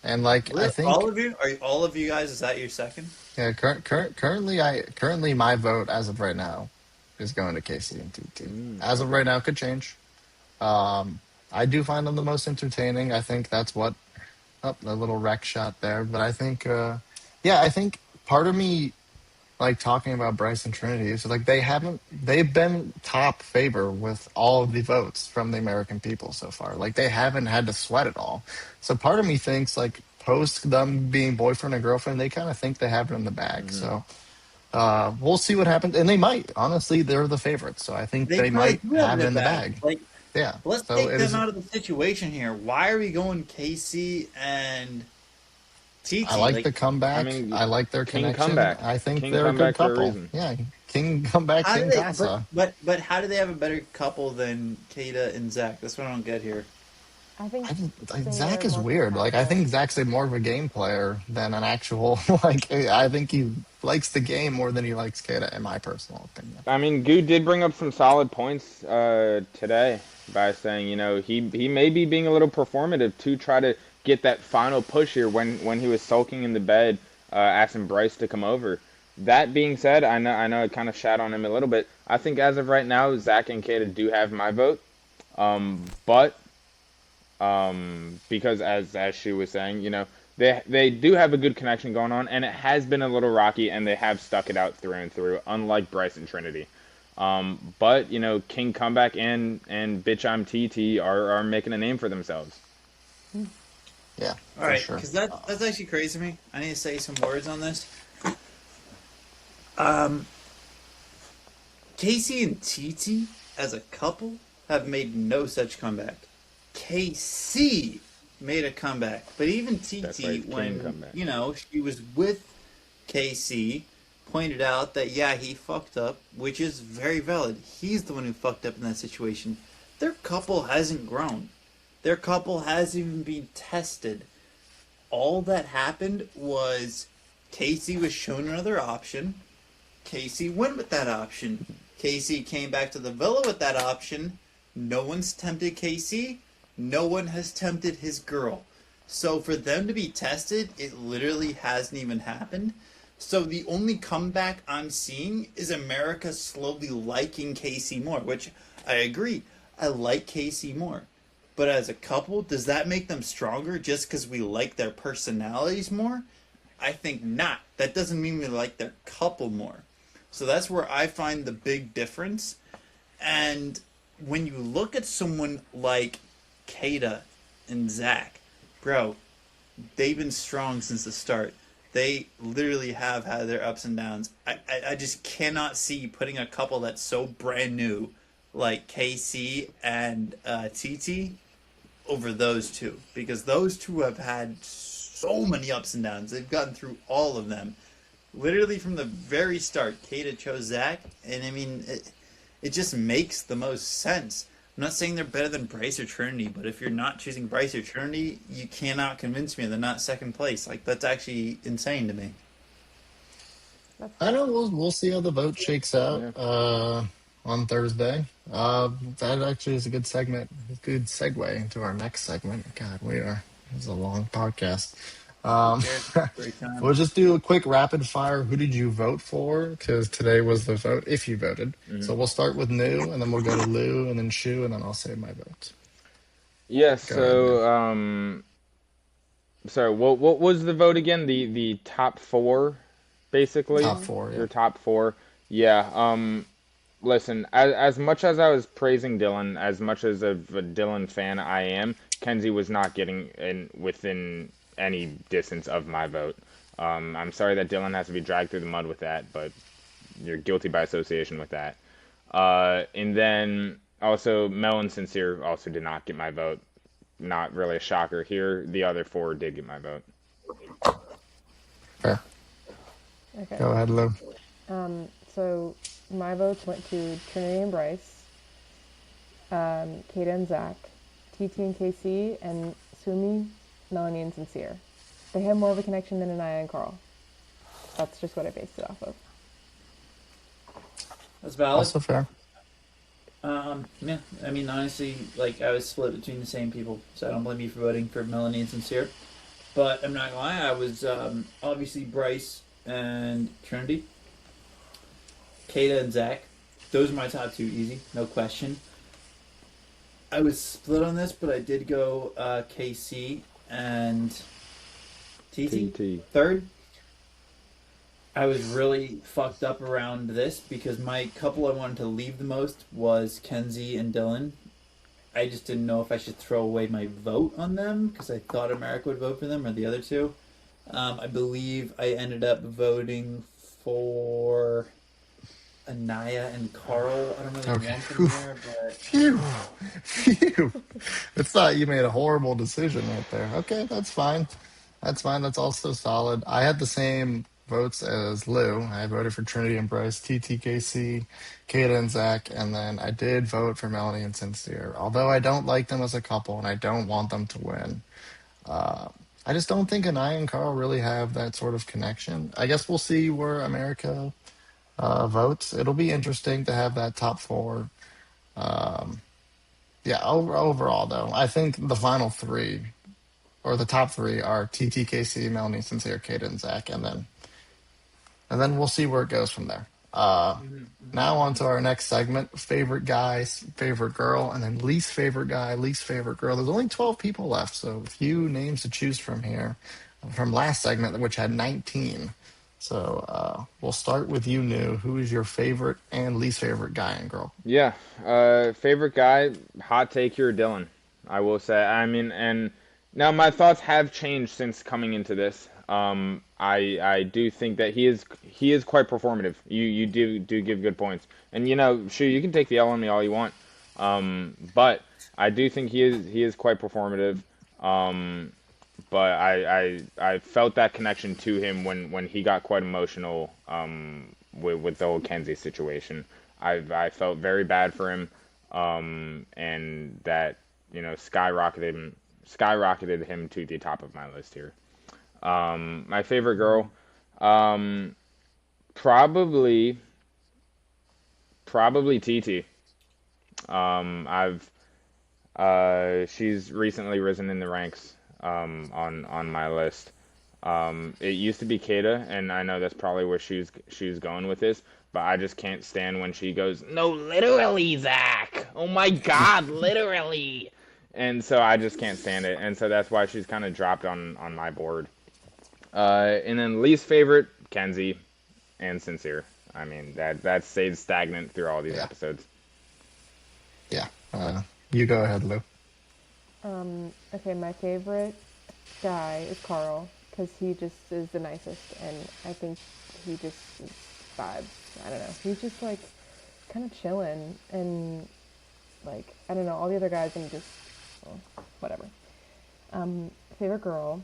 Speaker 1: And like I
Speaker 2: All
Speaker 1: think,
Speaker 2: of you? Are all of you guys? Is that your second?
Speaker 1: yeah, currently my vote as of right now is going to Casey and TT. As of
Speaker 3: Okay.
Speaker 1: right now, could change. Um, I do find them the most entertaining. I think that's what, oh, a little wreck shot there. But I think, yeah, I think part of me like talking about Bryce and Trinity is like they've been top favor with all of the votes from the American people so far. Like they haven't had to sweat it all. So part of me thinks like post them being boyfriend and girlfriend, they kind of think they have it in the bag.
Speaker 3: Hmm.
Speaker 1: So we'll see what happens, and they might. Honestly, they're the favorites, so I think
Speaker 2: They
Speaker 1: they
Speaker 2: probably
Speaker 1: might
Speaker 2: do have
Speaker 1: have it
Speaker 2: their
Speaker 1: in the
Speaker 2: back.
Speaker 1: bag.
Speaker 2: Like,
Speaker 1: Yeah.
Speaker 2: let's
Speaker 1: So
Speaker 2: take
Speaker 1: it
Speaker 2: them
Speaker 1: is.
Speaker 2: out of the situation here. Why are we going Casey and
Speaker 1: I
Speaker 2: TT?
Speaker 1: like
Speaker 2: Like,
Speaker 1: the
Speaker 3: I
Speaker 1: comeback.
Speaker 3: mean,
Speaker 1: I like their
Speaker 3: King
Speaker 1: connection.
Speaker 3: comeback.
Speaker 1: I think
Speaker 3: King
Speaker 1: they're a good
Speaker 3: comeback for a
Speaker 1: couple.
Speaker 3: reason.
Speaker 1: Yeah, King comeback,
Speaker 2: how do
Speaker 1: King
Speaker 2: they? But
Speaker 1: Casa.
Speaker 2: but but how do they have a better couple than Kata and Zach? That's what I don't get here.
Speaker 4: I think
Speaker 1: Like, Zach
Speaker 4: they're
Speaker 1: is
Speaker 4: more
Speaker 1: weird. Like I think
Speaker 4: compatible.
Speaker 1: Zach's a more of a game player than an actual. Like I think he likes the game more than he likes Kata, in my personal opinion.
Speaker 3: I mean, Goo did bring up some solid points today by saying, he may be being a little performative to try to get that final push here when he was sulking in the bed, asking Bryce to come over. That being said, I know I kind of shat on him a little bit. I think as of right now, Zach and Kata do have my vote. But because as she was saying, they do have a good connection going on, and it has been a little rocky, and they have stuck it out through and through, unlike Bryce and Trinity. But King Comeback and Bitch I'm TT are making a name for themselves.
Speaker 1: Yeah,
Speaker 2: All
Speaker 1: for
Speaker 2: right,
Speaker 1: sure.
Speaker 2: because that's actually crazy to me. I need to say some words on this. Um, Casey and TT as a couple have made no such comeback. KC made a comeback, but even
Speaker 3: That's
Speaker 2: TT,
Speaker 3: right, King
Speaker 2: when
Speaker 3: Comeback.
Speaker 2: she was with KC, pointed out that yeah, he fucked up, which is very valid. He's the one who fucked up in that situation. Their couple hasn't grown. Their couple hasn't even been tested. All that happened was Casey was shown another option. Casey went with that option. Casey came back to the villa with that option. No one's tempted Casey. No one has tempted his girl. So for them to be tested, it literally hasn't even happened. So the only comeback I'm seeing is America slowly liking Casey more, which I agree. I like Casey more. But as a couple, does that make them stronger just because we like their personalities more? I think not. That doesn't mean we like their couple more. So that's where I find the big difference. And when you look at someone like Kata and Zach, bro, they've been strong since the start. They literally have had their ups and downs. I just cannot see putting a couple that's so brand new like KC and TT over those two because those two have had so many ups and downs. They've gotten through all of them. Literally from the very start, Kata chose Zach, and I mean, it just makes the most sense. I'm not saying they're better than Bryce or Trinity, but if you're not choosing Bryce or Trinity, you cannot convince me they're not second place. Like that's actually insane to me.
Speaker 4: That's
Speaker 1: I
Speaker 4: fair.
Speaker 1: know we'll see how the vote shakes out
Speaker 3: Yeah.
Speaker 1: on Thursday. That actually is a good segment, a good segue into our next segment. God, we are. This is a long podcast.
Speaker 2: Who
Speaker 1: Um,
Speaker 2: cares? Great time.
Speaker 1: we'll just do a quick rapid fire. Who did you vote for? Because today was the vote, if you voted.
Speaker 3: Hmm.
Speaker 1: So we'll start with New, and then we'll go to Lou, and then Shu, and then I'll say my vote.
Speaker 3: Yeah.
Speaker 1: Go ahead, New.
Speaker 3: So what was the vote again? The top four, basically
Speaker 1: Top four, yeah.
Speaker 3: your top four. Yeah. Listen, as much as I was praising Dylan, as much as of a Dylan fan I am, Kenzie was not getting in within any distance of my vote. I'm sorry that Dylan has to be dragged through the mud with that, but you're guilty by association with that. And then also Mel and Sincere also did not get my vote. Not really a shocker here. The other four did get my vote.
Speaker 1: Fair.
Speaker 4: Okay.
Speaker 1: Go ahead, Lou.
Speaker 4: So my votes went to Trinity and Bryce, Kata and Zach, TT and KC, and Sumi, Melanie, and Sincere. They have more of a connection than Anaya and Carl. That's just what I based it off of.
Speaker 2: That's valid.
Speaker 1: Also fair.
Speaker 2: Yeah, I mean, honestly, like, I was split between the same people, so I don't blame you for voting for Melanie and Sincere. But I'm not gonna lie, I was obviously Bryce and Trinity, Kata and Zach. Those are my top two, easy, no question. I was split on this, but I did go KC and TT
Speaker 3: TT.
Speaker 2: third. I was really fucked up around this because my couple I wanted to leave the most was Kenzie and Dylan. I just didn't know if I should throw away my vote on them because I thought America would vote for them or the other two. I believe I ended up voting for Anaya and Carl. I don't really
Speaker 1: Okay.
Speaker 2: want them
Speaker 1: Whew.
Speaker 2: there, but
Speaker 1: Phew. Phew. It's not you made a horrible decision right there. Okay, that's fine. That's fine. That's also solid. I had the same votes as Lou. I voted for Trinity and Bryce, TTKC, Kata and Zach, and then I did vote for Melanie and Sincere. Although I don't like them as a couple and I don't want them to win. Uh, I just don't think Anaya and Carl really have that sort of connection. I guess we'll see where America votes. It'll be interesting to have that top four. Um, yeah, overall, though, I think the final three, or the top three, are TTKC, Melanie, Sincere, Kata, and Zach, and then we'll see where it goes from there. Now on to our next segment: favorite guys, favorite girl, and then least favorite guy, least favorite girl. There's only 12 people left, so a few names to choose from here. From last segment, which had 19. So we'll start with you, New. Who is your favorite and least favorite guy and girl?
Speaker 3: Yeah. Favorite guy, hot take here, Dylan. I will say. I mean, and now my thoughts have changed since coming into this. I do think that he is quite performative. You do give good points, and sure you can take the L on me all you want. But I do think he is quite performative. Um, but I felt that connection to him when he got quite emotional with the whole Kenzie situation. I felt very bad for him, and that skyrocketed him to the top of my list here. My favorite girl, um, probably probably TT. I've She's recently risen in the ranks on my list. It used to be Kata, and I know that's probably where she's going with this, but I just can't stand when she goes, "No, literally, Zach. Oh my God, literally." And so I just can't stand it, and so that's why she's kind of dropped on my board. And then least favorite, Kenzie and Sincere. I mean that stays stagnant through all these
Speaker 1: Yeah,
Speaker 3: episodes.
Speaker 1: yeah. You go ahead, Lou.
Speaker 4: Okay, my favorite guy is Carl because he just is the nicest, and I think he just is vibes. I don't know. He's just like kind of chilling, and like I don't know. All the other guys, I'm just well, whatever. Favorite girl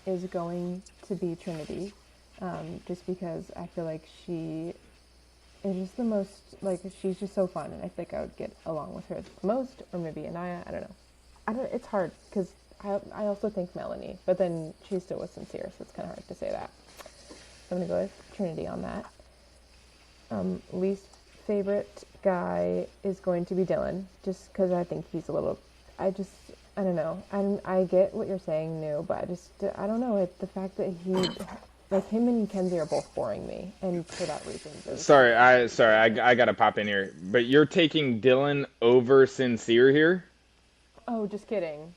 Speaker 4: is going to be Trinity, just because I feel like she is just the most like she's just so fun, and I think I would get along with her the most, or maybe Anaya. I don't know. I don't. It's hard because I also think Melanie, but then she still was Sincere, so it's kind of hard to say that. So I'm gonna go with Trinity on that. Least favorite guy is going to be Dylan, just because I think he's a little. I don't know. I get what you're saying, New, but I don't know. The fact that like him and Kenzie are both boring me, and for that reason, those two.
Speaker 3: I gotta pop in here. But you're taking Dylan over Sincere here?
Speaker 4: Oh, just kidding.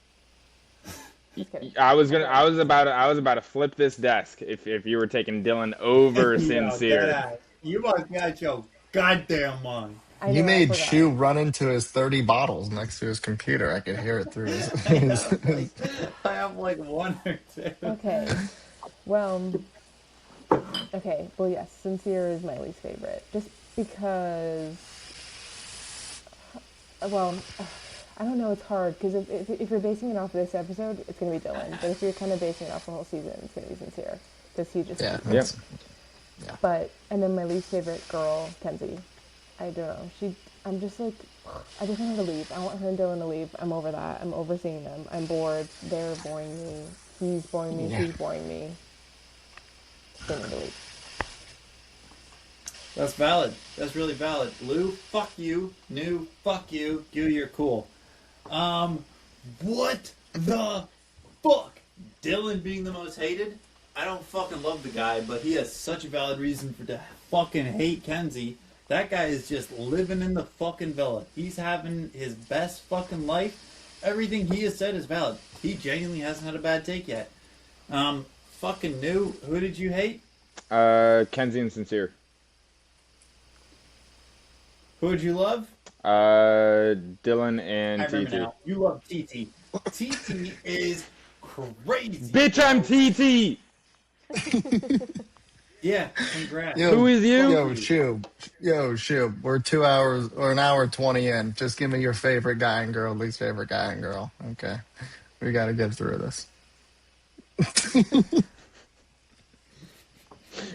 Speaker 4: Just kidding.
Speaker 3: I was about to flip this desk if you were taking Dylan over
Speaker 2: Yo, that
Speaker 3: Sincere.
Speaker 2: ass. You must got your goddamn mind.
Speaker 4: I
Speaker 1: You
Speaker 4: know. I
Speaker 1: made
Speaker 4: forgot.
Speaker 1: Shu run into his 30 bottles next to his computer. I could hear it through his.
Speaker 2: I have like one or two.
Speaker 4: Okay. Well. Okay. Well, yes. Sincere is my least favorite, just because. Well, I don't know. It's hard because if you're basing it off this episode, it's gonna be Dylan. But if you're kind of basing it off the whole season, it's gonna be Sincere because he just.
Speaker 1: Yeah,
Speaker 3: Yep.
Speaker 1: yeah.
Speaker 4: But and then my least favorite girl, Kenzie. I don't know. I'm just like, I just want her to leave. I want her and Dylan to leave. I'm over that. I'm over seeing them. I'm bored. They're boring me. He's boring me.
Speaker 1: Yeah.
Speaker 4: She's boring me. They need to leave.
Speaker 2: That's valid. That's really valid. Lou, fuck you. New, fuck you. You, you're cool. What the fuck? Dylan being the most hated? I don't fucking love the guy, but he has such a valid reason for to fucking hate Kenzie. That guy is just living in the fucking villa. He's having his best fucking life. Everything he has said is valid. He genuinely hasn't had a bad take yet. Fucking New, who did you hate?
Speaker 3: Kenzie and Sincere.
Speaker 2: Who would you love?
Speaker 3: Dylan and
Speaker 2: I remember
Speaker 3: TT.
Speaker 2: now. You love TT. TT is crazy.
Speaker 3: Bitch, I'm TT.
Speaker 2: Yeah, congrats.
Speaker 3: Who is you?
Speaker 1: Yo, Shu. We're 2 hours or an hour 20 in. Just give me your favorite guy and girl, least favorite guy and girl. Okay, we got to get through this.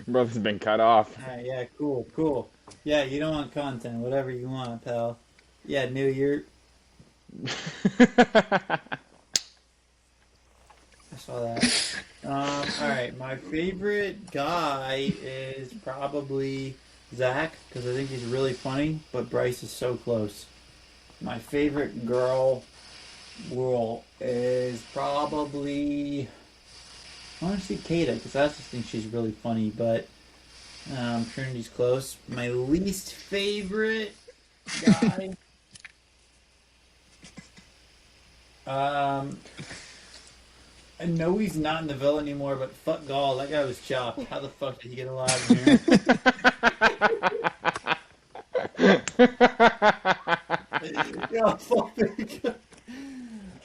Speaker 3: Brother's been cut off.
Speaker 2: Alright, yeah, cool. Yeah, you don't want content, whatever you want, pal. Yeah, New Year. I saw that. Alright, my favorite guy is probably Zach, because I think he's really funny, but Bryce is so close. My favorite girl is probably... I want to see Kata, because I just think she's really funny, but Trinity's close. My least favorite guy... I know he's not in the villa anymore, but fuck Gall, that guy was chopped. How the fuck did he get alive in here? Yo, fuck that guy.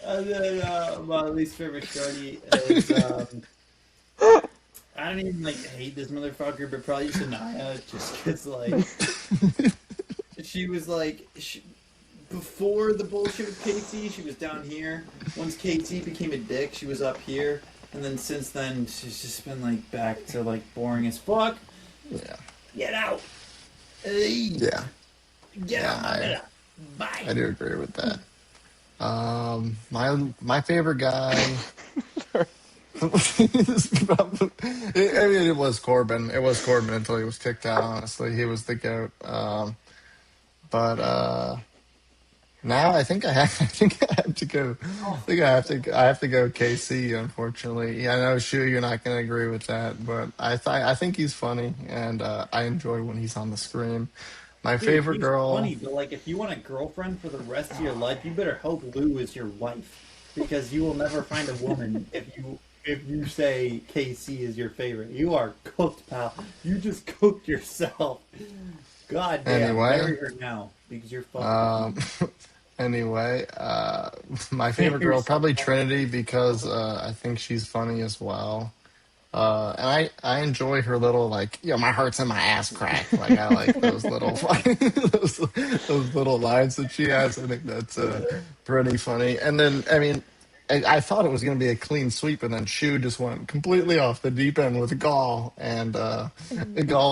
Speaker 2: And then my least favorite shorty is I don't even like hate this motherfucker, but probably Shania, just because like she was like before the bullshit with KT, she was down here. Once KT became a dick, she was up here, and then since then she's just been like back to like boring as fuck.
Speaker 1: Yeah.
Speaker 2: Get out.
Speaker 1: Yeah.
Speaker 2: Get out my villa. Bye.
Speaker 1: I do agree with that. My favorite guy. I mean, it was Corbin. It was Corbin until he was kicked out. Honestly, he was the goat. But now I think I have. I think I have to go. I think I have to. I have to go KC. Unfortunately, yeah, I know Shu, you're not going to agree with that, but I think he's funny, and I enjoy when he's on the screen. My
Speaker 2: Dude,
Speaker 1: favorite
Speaker 2: he's
Speaker 1: girl.
Speaker 2: funny, but like if you want a girlfriend for the rest of your life, you better hope Lou is your wife, because you will never find a woman if you say KC is your favorite. You are cooked, pal. You just cooked yourself. God damn,
Speaker 1: Anyway.
Speaker 2: marry her now because you're fucked.
Speaker 1: Anyway, my favorite girl probably Trinity because I think she's funny as well. And I enjoy her little like, my heart's in my ass crack. Like I like those little those little lines that she has. I think that's pretty funny. And then I mean, I thought it was going to be a clean sweep, and then Shu just went completely off the deep end with Gall and Gall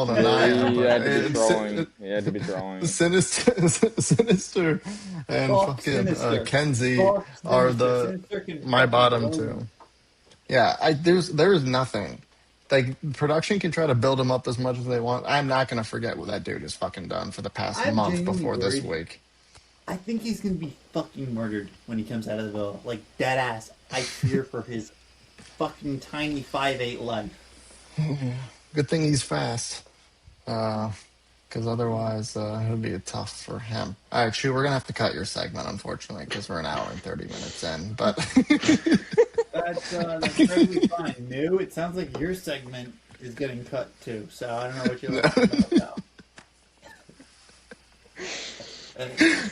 Speaker 1: and Anaya.
Speaker 3: He
Speaker 1: But
Speaker 3: had to be trolling. He had to be trolling.
Speaker 1: Sinister, and
Speaker 2: Fuck
Speaker 1: fucking
Speaker 2: Sinister.
Speaker 1: Kenzie
Speaker 2: Fuck
Speaker 1: are
Speaker 2: Sinister.
Speaker 1: the
Speaker 2: Sinister can
Speaker 1: my
Speaker 2: fucking
Speaker 1: bottom
Speaker 2: go.
Speaker 1: two. Yeah, there's nothing. Like production can try to build him up as much as they want. I'm not gonna forget what that dude has fucking done for the past
Speaker 2: I'm
Speaker 1: month
Speaker 2: genuinely
Speaker 1: before this
Speaker 2: worried.
Speaker 1: week.
Speaker 2: I think he's gonna be fucking murdered when he comes out of the villa. Like, dead ass. I fear for his fucking tiny 5'8" life.
Speaker 1: Good thing he's fast. Because otherwise it would be tough for him. All right, Shu, we're gonna have to cut your segment, unfortunately, because we're an hour and 30 minutes in. But
Speaker 2: That's perfectly fine. New, it sounds like your segment is getting cut too, so I don't know what you're looking about now.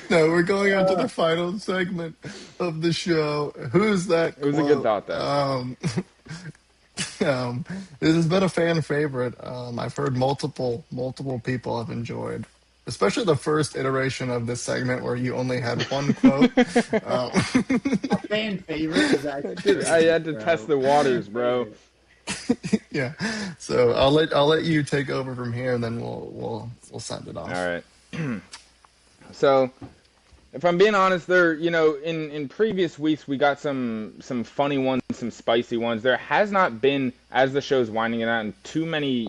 Speaker 1: no, we're going on to the final segment of the show. Who's that?
Speaker 3: It was a good
Speaker 1: quote?
Speaker 3: thought, though.
Speaker 1: This has been a fan favorite. I've heard multiple people have enjoyed, especially the first iteration of this segment where you only had one quote. Um,
Speaker 2: A fan favorite is actually
Speaker 3: Dude, I had to
Speaker 2: bro.
Speaker 3: test the waters, bro.
Speaker 1: yeah, so I'll let you take over from here, and then we'll send it off.
Speaker 3: All right. So, if I'm being honest, there, in previous weeks we got some funny ones, some spicy ones. There has not been, as the show's winding it out, too many,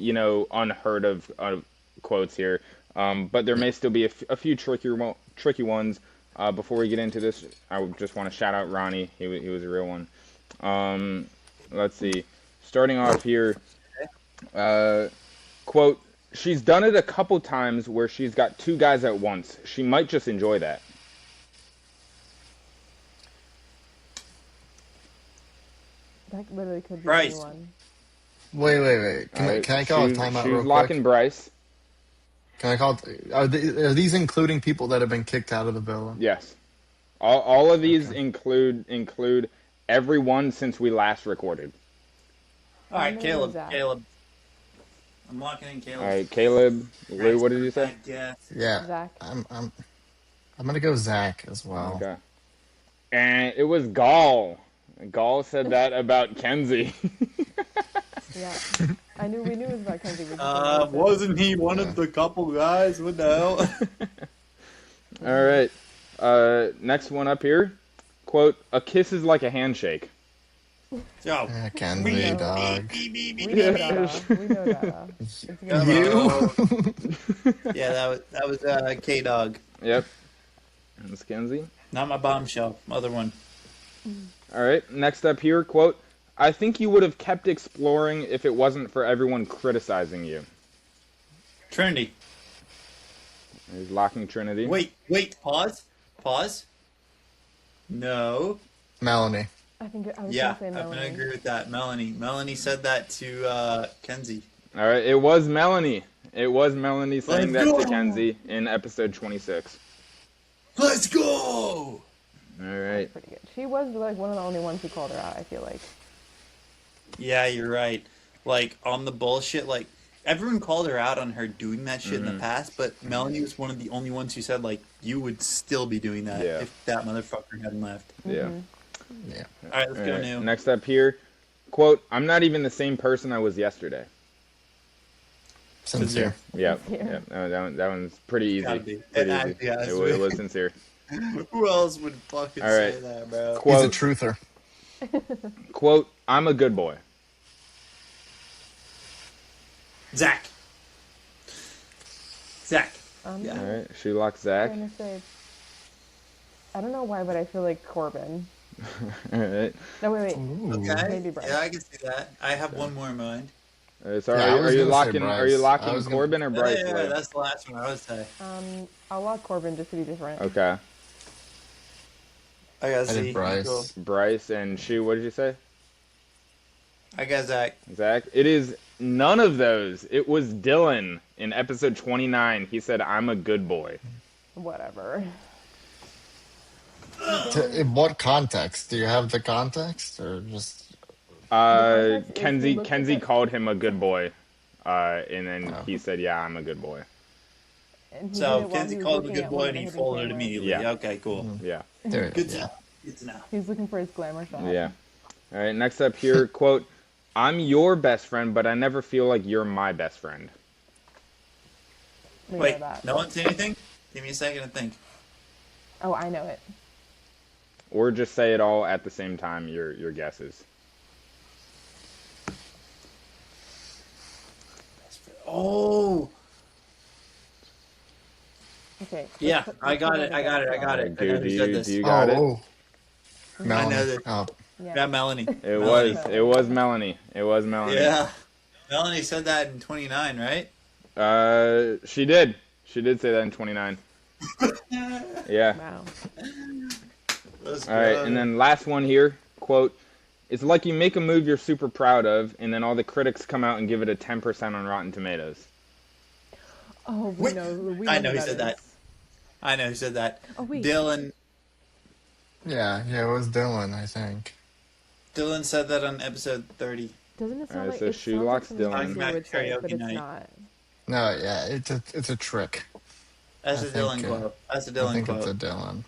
Speaker 3: unheard of quotes here. But there may still be a few tricky ones. Before we get into this, I would just want to shout out Ronnie. He was a real one. Let's see. Starting off here, quote, she's done it a couple times where she's got two guys at once. She might just enjoy that.
Speaker 4: That literally could be
Speaker 2: Bryce.
Speaker 4: anyone.
Speaker 1: Wait. Can I call a timeout
Speaker 3: She's
Speaker 1: real
Speaker 3: locking
Speaker 1: quick?
Speaker 3: Bryce.
Speaker 1: Can I call? Are these including people that have been kicked out of the villa?
Speaker 3: Yes. All of these
Speaker 1: Okay.
Speaker 3: include everyone since we last recorded.
Speaker 2: All right,
Speaker 4: I'm gonna go
Speaker 2: Caleb.
Speaker 4: Zach.
Speaker 2: I'm locking in Caleb.
Speaker 3: All right, Caleb, Lou, what did you say?
Speaker 2: Yeah.
Speaker 1: Yeah,
Speaker 4: Zach.
Speaker 1: I'm gonna go Zach as well.
Speaker 3: Okay. And it was Gall. Gall said that about Kenzie.
Speaker 4: Yeah. We knew it was about Kenzie. We just didn't know what
Speaker 2: Wasn't he one of the couple guys? What the hell?
Speaker 3: All right. Next one up here. Quote, a kiss is like a handshake.
Speaker 2: Yo.
Speaker 1: Yeah,
Speaker 4: We
Speaker 1: Kenzie,
Speaker 4: know.
Speaker 1: dog.
Speaker 4: We know Dada. We know Dada. It's gonna be
Speaker 1: You?
Speaker 2: Yeah, that was K-Dog.
Speaker 3: Yep. That's Kenzie.
Speaker 2: Not my bombshell. Other one.
Speaker 3: All right. Next up here, quote, I think you would have kept exploring if it wasn't for everyone criticizing you.
Speaker 2: Trinity.
Speaker 3: He's locking Trinity.
Speaker 2: Wait. Pause. No.
Speaker 1: Melanie.
Speaker 4: I think I was
Speaker 2: Yeah,
Speaker 4: gonna say
Speaker 2: I'm
Speaker 4: Melanie.
Speaker 2: gonna agree with that. Melanie said that to Kenzie.
Speaker 3: All right. It was Melanie. It was Melanie saying
Speaker 2: Let's
Speaker 3: that to
Speaker 2: go!
Speaker 3: Kenzie in episode 26.
Speaker 2: Let's go.
Speaker 3: All right.
Speaker 4: Pretty good. She was like one of the only ones who called her out, I feel like.
Speaker 2: Yeah, you're right. Like on the bullshit, like everyone called her out on her doing that shit in the past, but Melanie was one of the only ones who said like you would still be doing that
Speaker 3: Yeah.
Speaker 2: if that motherfucker hadn't left.
Speaker 3: Yeah.
Speaker 1: Yeah.
Speaker 2: All right, let's
Speaker 3: All
Speaker 2: go
Speaker 3: right.
Speaker 2: new.
Speaker 3: Next up here, quote, I'm not even the same person I was yesterday.
Speaker 1: Sincere.
Speaker 3: Yep.
Speaker 4: Sincere.
Speaker 3: Yep. That one's pretty easy.
Speaker 2: Gotta be.
Speaker 3: Pretty
Speaker 2: It
Speaker 3: easy.
Speaker 2: has
Speaker 3: It,
Speaker 2: to be.
Speaker 3: it was sincere.
Speaker 2: Who else would fucking
Speaker 3: All right.
Speaker 2: say that, bro?
Speaker 3: Quote,
Speaker 1: He's a truther.
Speaker 3: quote, I'm a good boy.
Speaker 2: Zach. Yeah.
Speaker 3: All right. She locks Zach.
Speaker 4: I'm trying to say. I don't know why, but I feel like Corbin.
Speaker 3: All right.
Speaker 4: No, wait.
Speaker 2: Okay.
Speaker 4: Maybe Bryce.
Speaker 2: Yeah, I can see that. I have one more in mind.
Speaker 3: So
Speaker 1: Yeah, I was
Speaker 3: are you
Speaker 1: gonna say
Speaker 3: locking? Are you
Speaker 1: Bryce.
Speaker 3: locking
Speaker 1: I was gonna-
Speaker 3: Corbin or Bryce?
Speaker 2: Yeah,
Speaker 3: Lou?
Speaker 2: that's the last one I would say.
Speaker 4: I'll lock Corbin just to be different.
Speaker 3: Okay.
Speaker 2: I gotta
Speaker 1: I
Speaker 2: see.
Speaker 1: did Bryce.
Speaker 2: Cool.
Speaker 3: Bryce and Shu. What did you say?
Speaker 2: I got Zach.
Speaker 3: Zach. It is none of those. It was Dylan in episode 29. He said, "I'm a good boy."
Speaker 4: Whatever.
Speaker 1: In what context? Do you have the context, or just?
Speaker 4: context is he
Speaker 3: Kenzie
Speaker 4: looked
Speaker 3: Kenzie
Speaker 4: at the-
Speaker 3: called him a good boy, and then he said, "Yeah, I'm a good boy."
Speaker 4: And he did
Speaker 2: So
Speaker 4: it while
Speaker 2: Kenzie
Speaker 4: he was
Speaker 2: called him a
Speaker 4: looking
Speaker 2: good
Speaker 4: at
Speaker 2: boy
Speaker 4: one
Speaker 2: and
Speaker 4: of
Speaker 2: he
Speaker 4: the hidden
Speaker 2: folded
Speaker 4: cameras.
Speaker 2: immediately.
Speaker 3: Yeah.
Speaker 2: Okay, cool.
Speaker 3: Yeah,
Speaker 1: There,
Speaker 2: Good to
Speaker 1: yeah.
Speaker 2: know. Good to know.
Speaker 4: He was looking for his glamour shot.
Speaker 3: yeah. All right. Next up here, quote: "I'm your best friend, but I never feel like you're my best friend."
Speaker 4: We
Speaker 2: Wait,
Speaker 4: know that.
Speaker 2: no one say anything? Give me a second to think.
Speaker 4: Oh, I know it.
Speaker 3: Or just say it all at the same time. Your guesses.
Speaker 2: Oh,
Speaker 4: Okay, Okay.
Speaker 2: Yeah, I
Speaker 4: Let's put
Speaker 2: got
Speaker 4: it
Speaker 2: it.
Speaker 4: in
Speaker 2: I
Speaker 4: the
Speaker 2: got it. I
Speaker 4: background.
Speaker 2: got
Speaker 3: Uh,
Speaker 2: it. I
Speaker 3: do
Speaker 2: know
Speaker 3: do
Speaker 2: who said
Speaker 3: you do
Speaker 2: this.
Speaker 3: you got it?
Speaker 1: Oh,
Speaker 2: I know
Speaker 1: Melanie.
Speaker 2: that.
Speaker 1: Oh,
Speaker 4: Yeah.
Speaker 2: Yeah, Melanie.
Speaker 3: It
Speaker 2: Melanie.
Speaker 3: was it was Melanie. It was Melanie.
Speaker 2: Yeah. Melanie said that in 29, right?
Speaker 3: She did. She did say that in 29. Yeah.
Speaker 4: Wow.
Speaker 2: Let's
Speaker 3: All right, and
Speaker 2: go.
Speaker 3: then last one here. Quote: "It's like you make a move you're super proud of, and then all the critics come out and give it a 10% on Rotten Tomatoes."
Speaker 4: Oh,
Speaker 2: Wait,
Speaker 4: we
Speaker 2: I
Speaker 4: know
Speaker 2: know
Speaker 4: who
Speaker 2: who
Speaker 4: that
Speaker 2: said that.
Speaker 4: is.
Speaker 2: I know who said that.
Speaker 4: Oh wait.
Speaker 2: Dylan.
Speaker 1: yeah, it was Dylan, I think.
Speaker 2: Dylan said that on episode 30.
Speaker 4: Doesn't it
Speaker 3: All
Speaker 4: sound
Speaker 3: right,
Speaker 4: like
Speaker 3: so
Speaker 4: it sounds like
Speaker 3: Shoelocks
Speaker 4: something
Speaker 3: Dylan.
Speaker 2: Talking
Speaker 4: Wesley
Speaker 2: about
Speaker 4: would say, but
Speaker 2: karaoke
Speaker 4: it's
Speaker 2: night.
Speaker 4: not.
Speaker 1: No, yeah, it's a trick.
Speaker 2: That's
Speaker 1: I
Speaker 2: a Dylan
Speaker 1: think
Speaker 2: quote. That's a
Speaker 1: I
Speaker 2: Dylan
Speaker 1: think it's a
Speaker 2: quote.
Speaker 1: Dylan.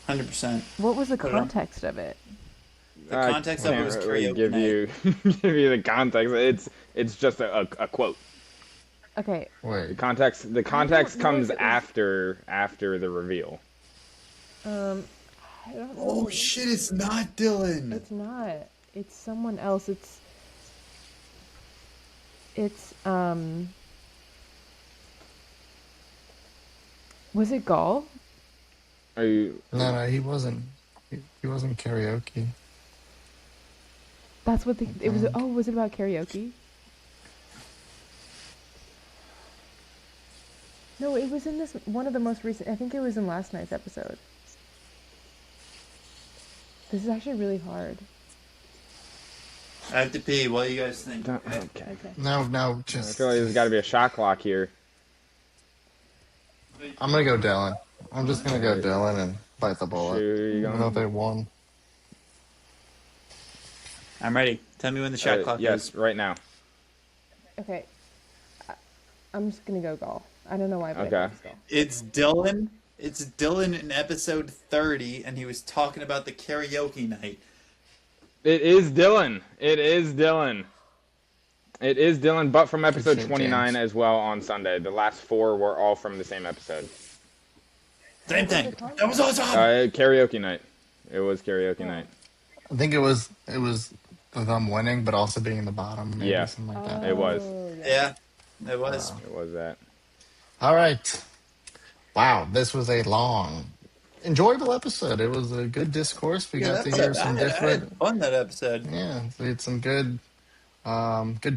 Speaker 2: 100%.
Speaker 4: What was the
Speaker 2: Put it on.
Speaker 4: context of it?
Speaker 2: The
Speaker 3: I
Speaker 2: context of it
Speaker 3: can't
Speaker 2: was
Speaker 3: really
Speaker 2: karaoke
Speaker 3: give
Speaker 2: night.
Speaker 3: you give you the context. It's just a quote.
Speaker 4: Okay.
Speaker 1: Wait,
Speaker 3: The context
Speaker 4: know
Speaker 3: comes
Speaker 4: if it was-
Speaker 3: after the reveal.
Speaker 4: I don't know.
Speaker 2: Oh shit, it's not Dylan.
Speaker 4: It's not. It's someone else. It's was it Gall?
Speaker 3: Are you?
Speaker 1: no, he wasn't. He wasn't karaoke.
Speaker 4: That's what it was.
Speaker 1: think.
Speaker 4: Oh, was it about karaoke? No, it was in this one of the most recent. I think it was in last night's episode. This is actually really hard.
Speaker 2: I have to pee. What do you guys think?
Speaker 3: Okay.
Speaker 4: Okay.
Speaker 1: No,
Speaker 3: I
Speaker 1: just
Speaker 3: feel like there's got to be a shot clock here.
Speaker 1: I'm gonna go Dylan. I'm just gonna go Dylan and bite the bullet.
Speaker 3: Sure, you
Speaker 1: I don't know if they
Speaker 3: going?
Speaker 1: won.
Speaker 2: I'm ready. Tell me when the shot clock
Speaker 3: Yes,
Speaker 2: is.
Speaker 3: right now.
Speaker 4: Okay. I'm just gonna go Gall. I don't know why, but
Speaker 3: Okay.
Speaker 4: it's Gall.
Speaker 2: It's Dylan. It's Dylan in episode 30, and he was talking about the karaoke night.
Speaker 3: It is Dylan. It is Dylan. It is Dylan, but from episode
Speaker 1: shit,
Speaker 3: 29
Speaker 1: James.
Speaker 3: as well on Sunday. The last four were all from the same episode.
Speaker 2: Same thing. That was awesome.
Speaker 3: Karaoke night. It was karaoke night.
Speaker 1: I think it was them winning, but also being the bottom, maybe
Speaker 3: Yeah.
Speaker 1: something like that.
Speaker 3: It was.
Speaker 4: Oh,
Speaker 2: Yeah, it was.
Speaker 3: It was that.
Speaker 1: All right. Wow, this was a long, enjoyable episode. It was a good discourse. We got to hear some
Speaker 2: I
Speaker 1: different.
Speaker 2: had fun that episode.
Speaker 1: Yeah, we had some good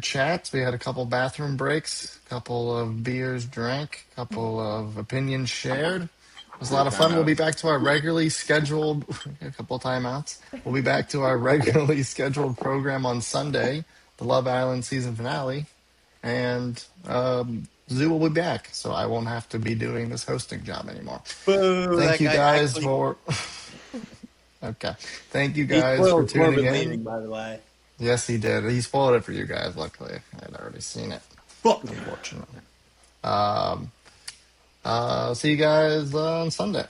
Speaker 1: chats. We had a couple bathroom breaks, a couple of beers drank, a couple of opinions shared. It was a lot of fun. We'll be back to our regularly scheduled, a couple of timeouts. We'll be back to our regularly scheduled program on Sunday, the Love Island season finale. And Zoo will be back, so I won't have to be doing this hosting job anymore.
Speaker 2: Boo,
Speaker 1: Thank
Speaker 2: that
Speaker 1: you
Speaker 2: guy
Speaker 1: guys
Speaker 2: actually-
Speaker 1: for. Okay. Thank you
Speaker 2: He
Speaker 1: guys for
Speaker 2: spoiled
Speaker 1: tuning
Speaker 2: Corbin
Speaker 1: in.
Speaker 2: leaving, by the way.
Speaker 1: Yes, he did. He spoiled it for you guys, luckily. I had already seen it,
Speaker 2: Fuck.
Speaker 1: unfortunately. See you guys on Sunday.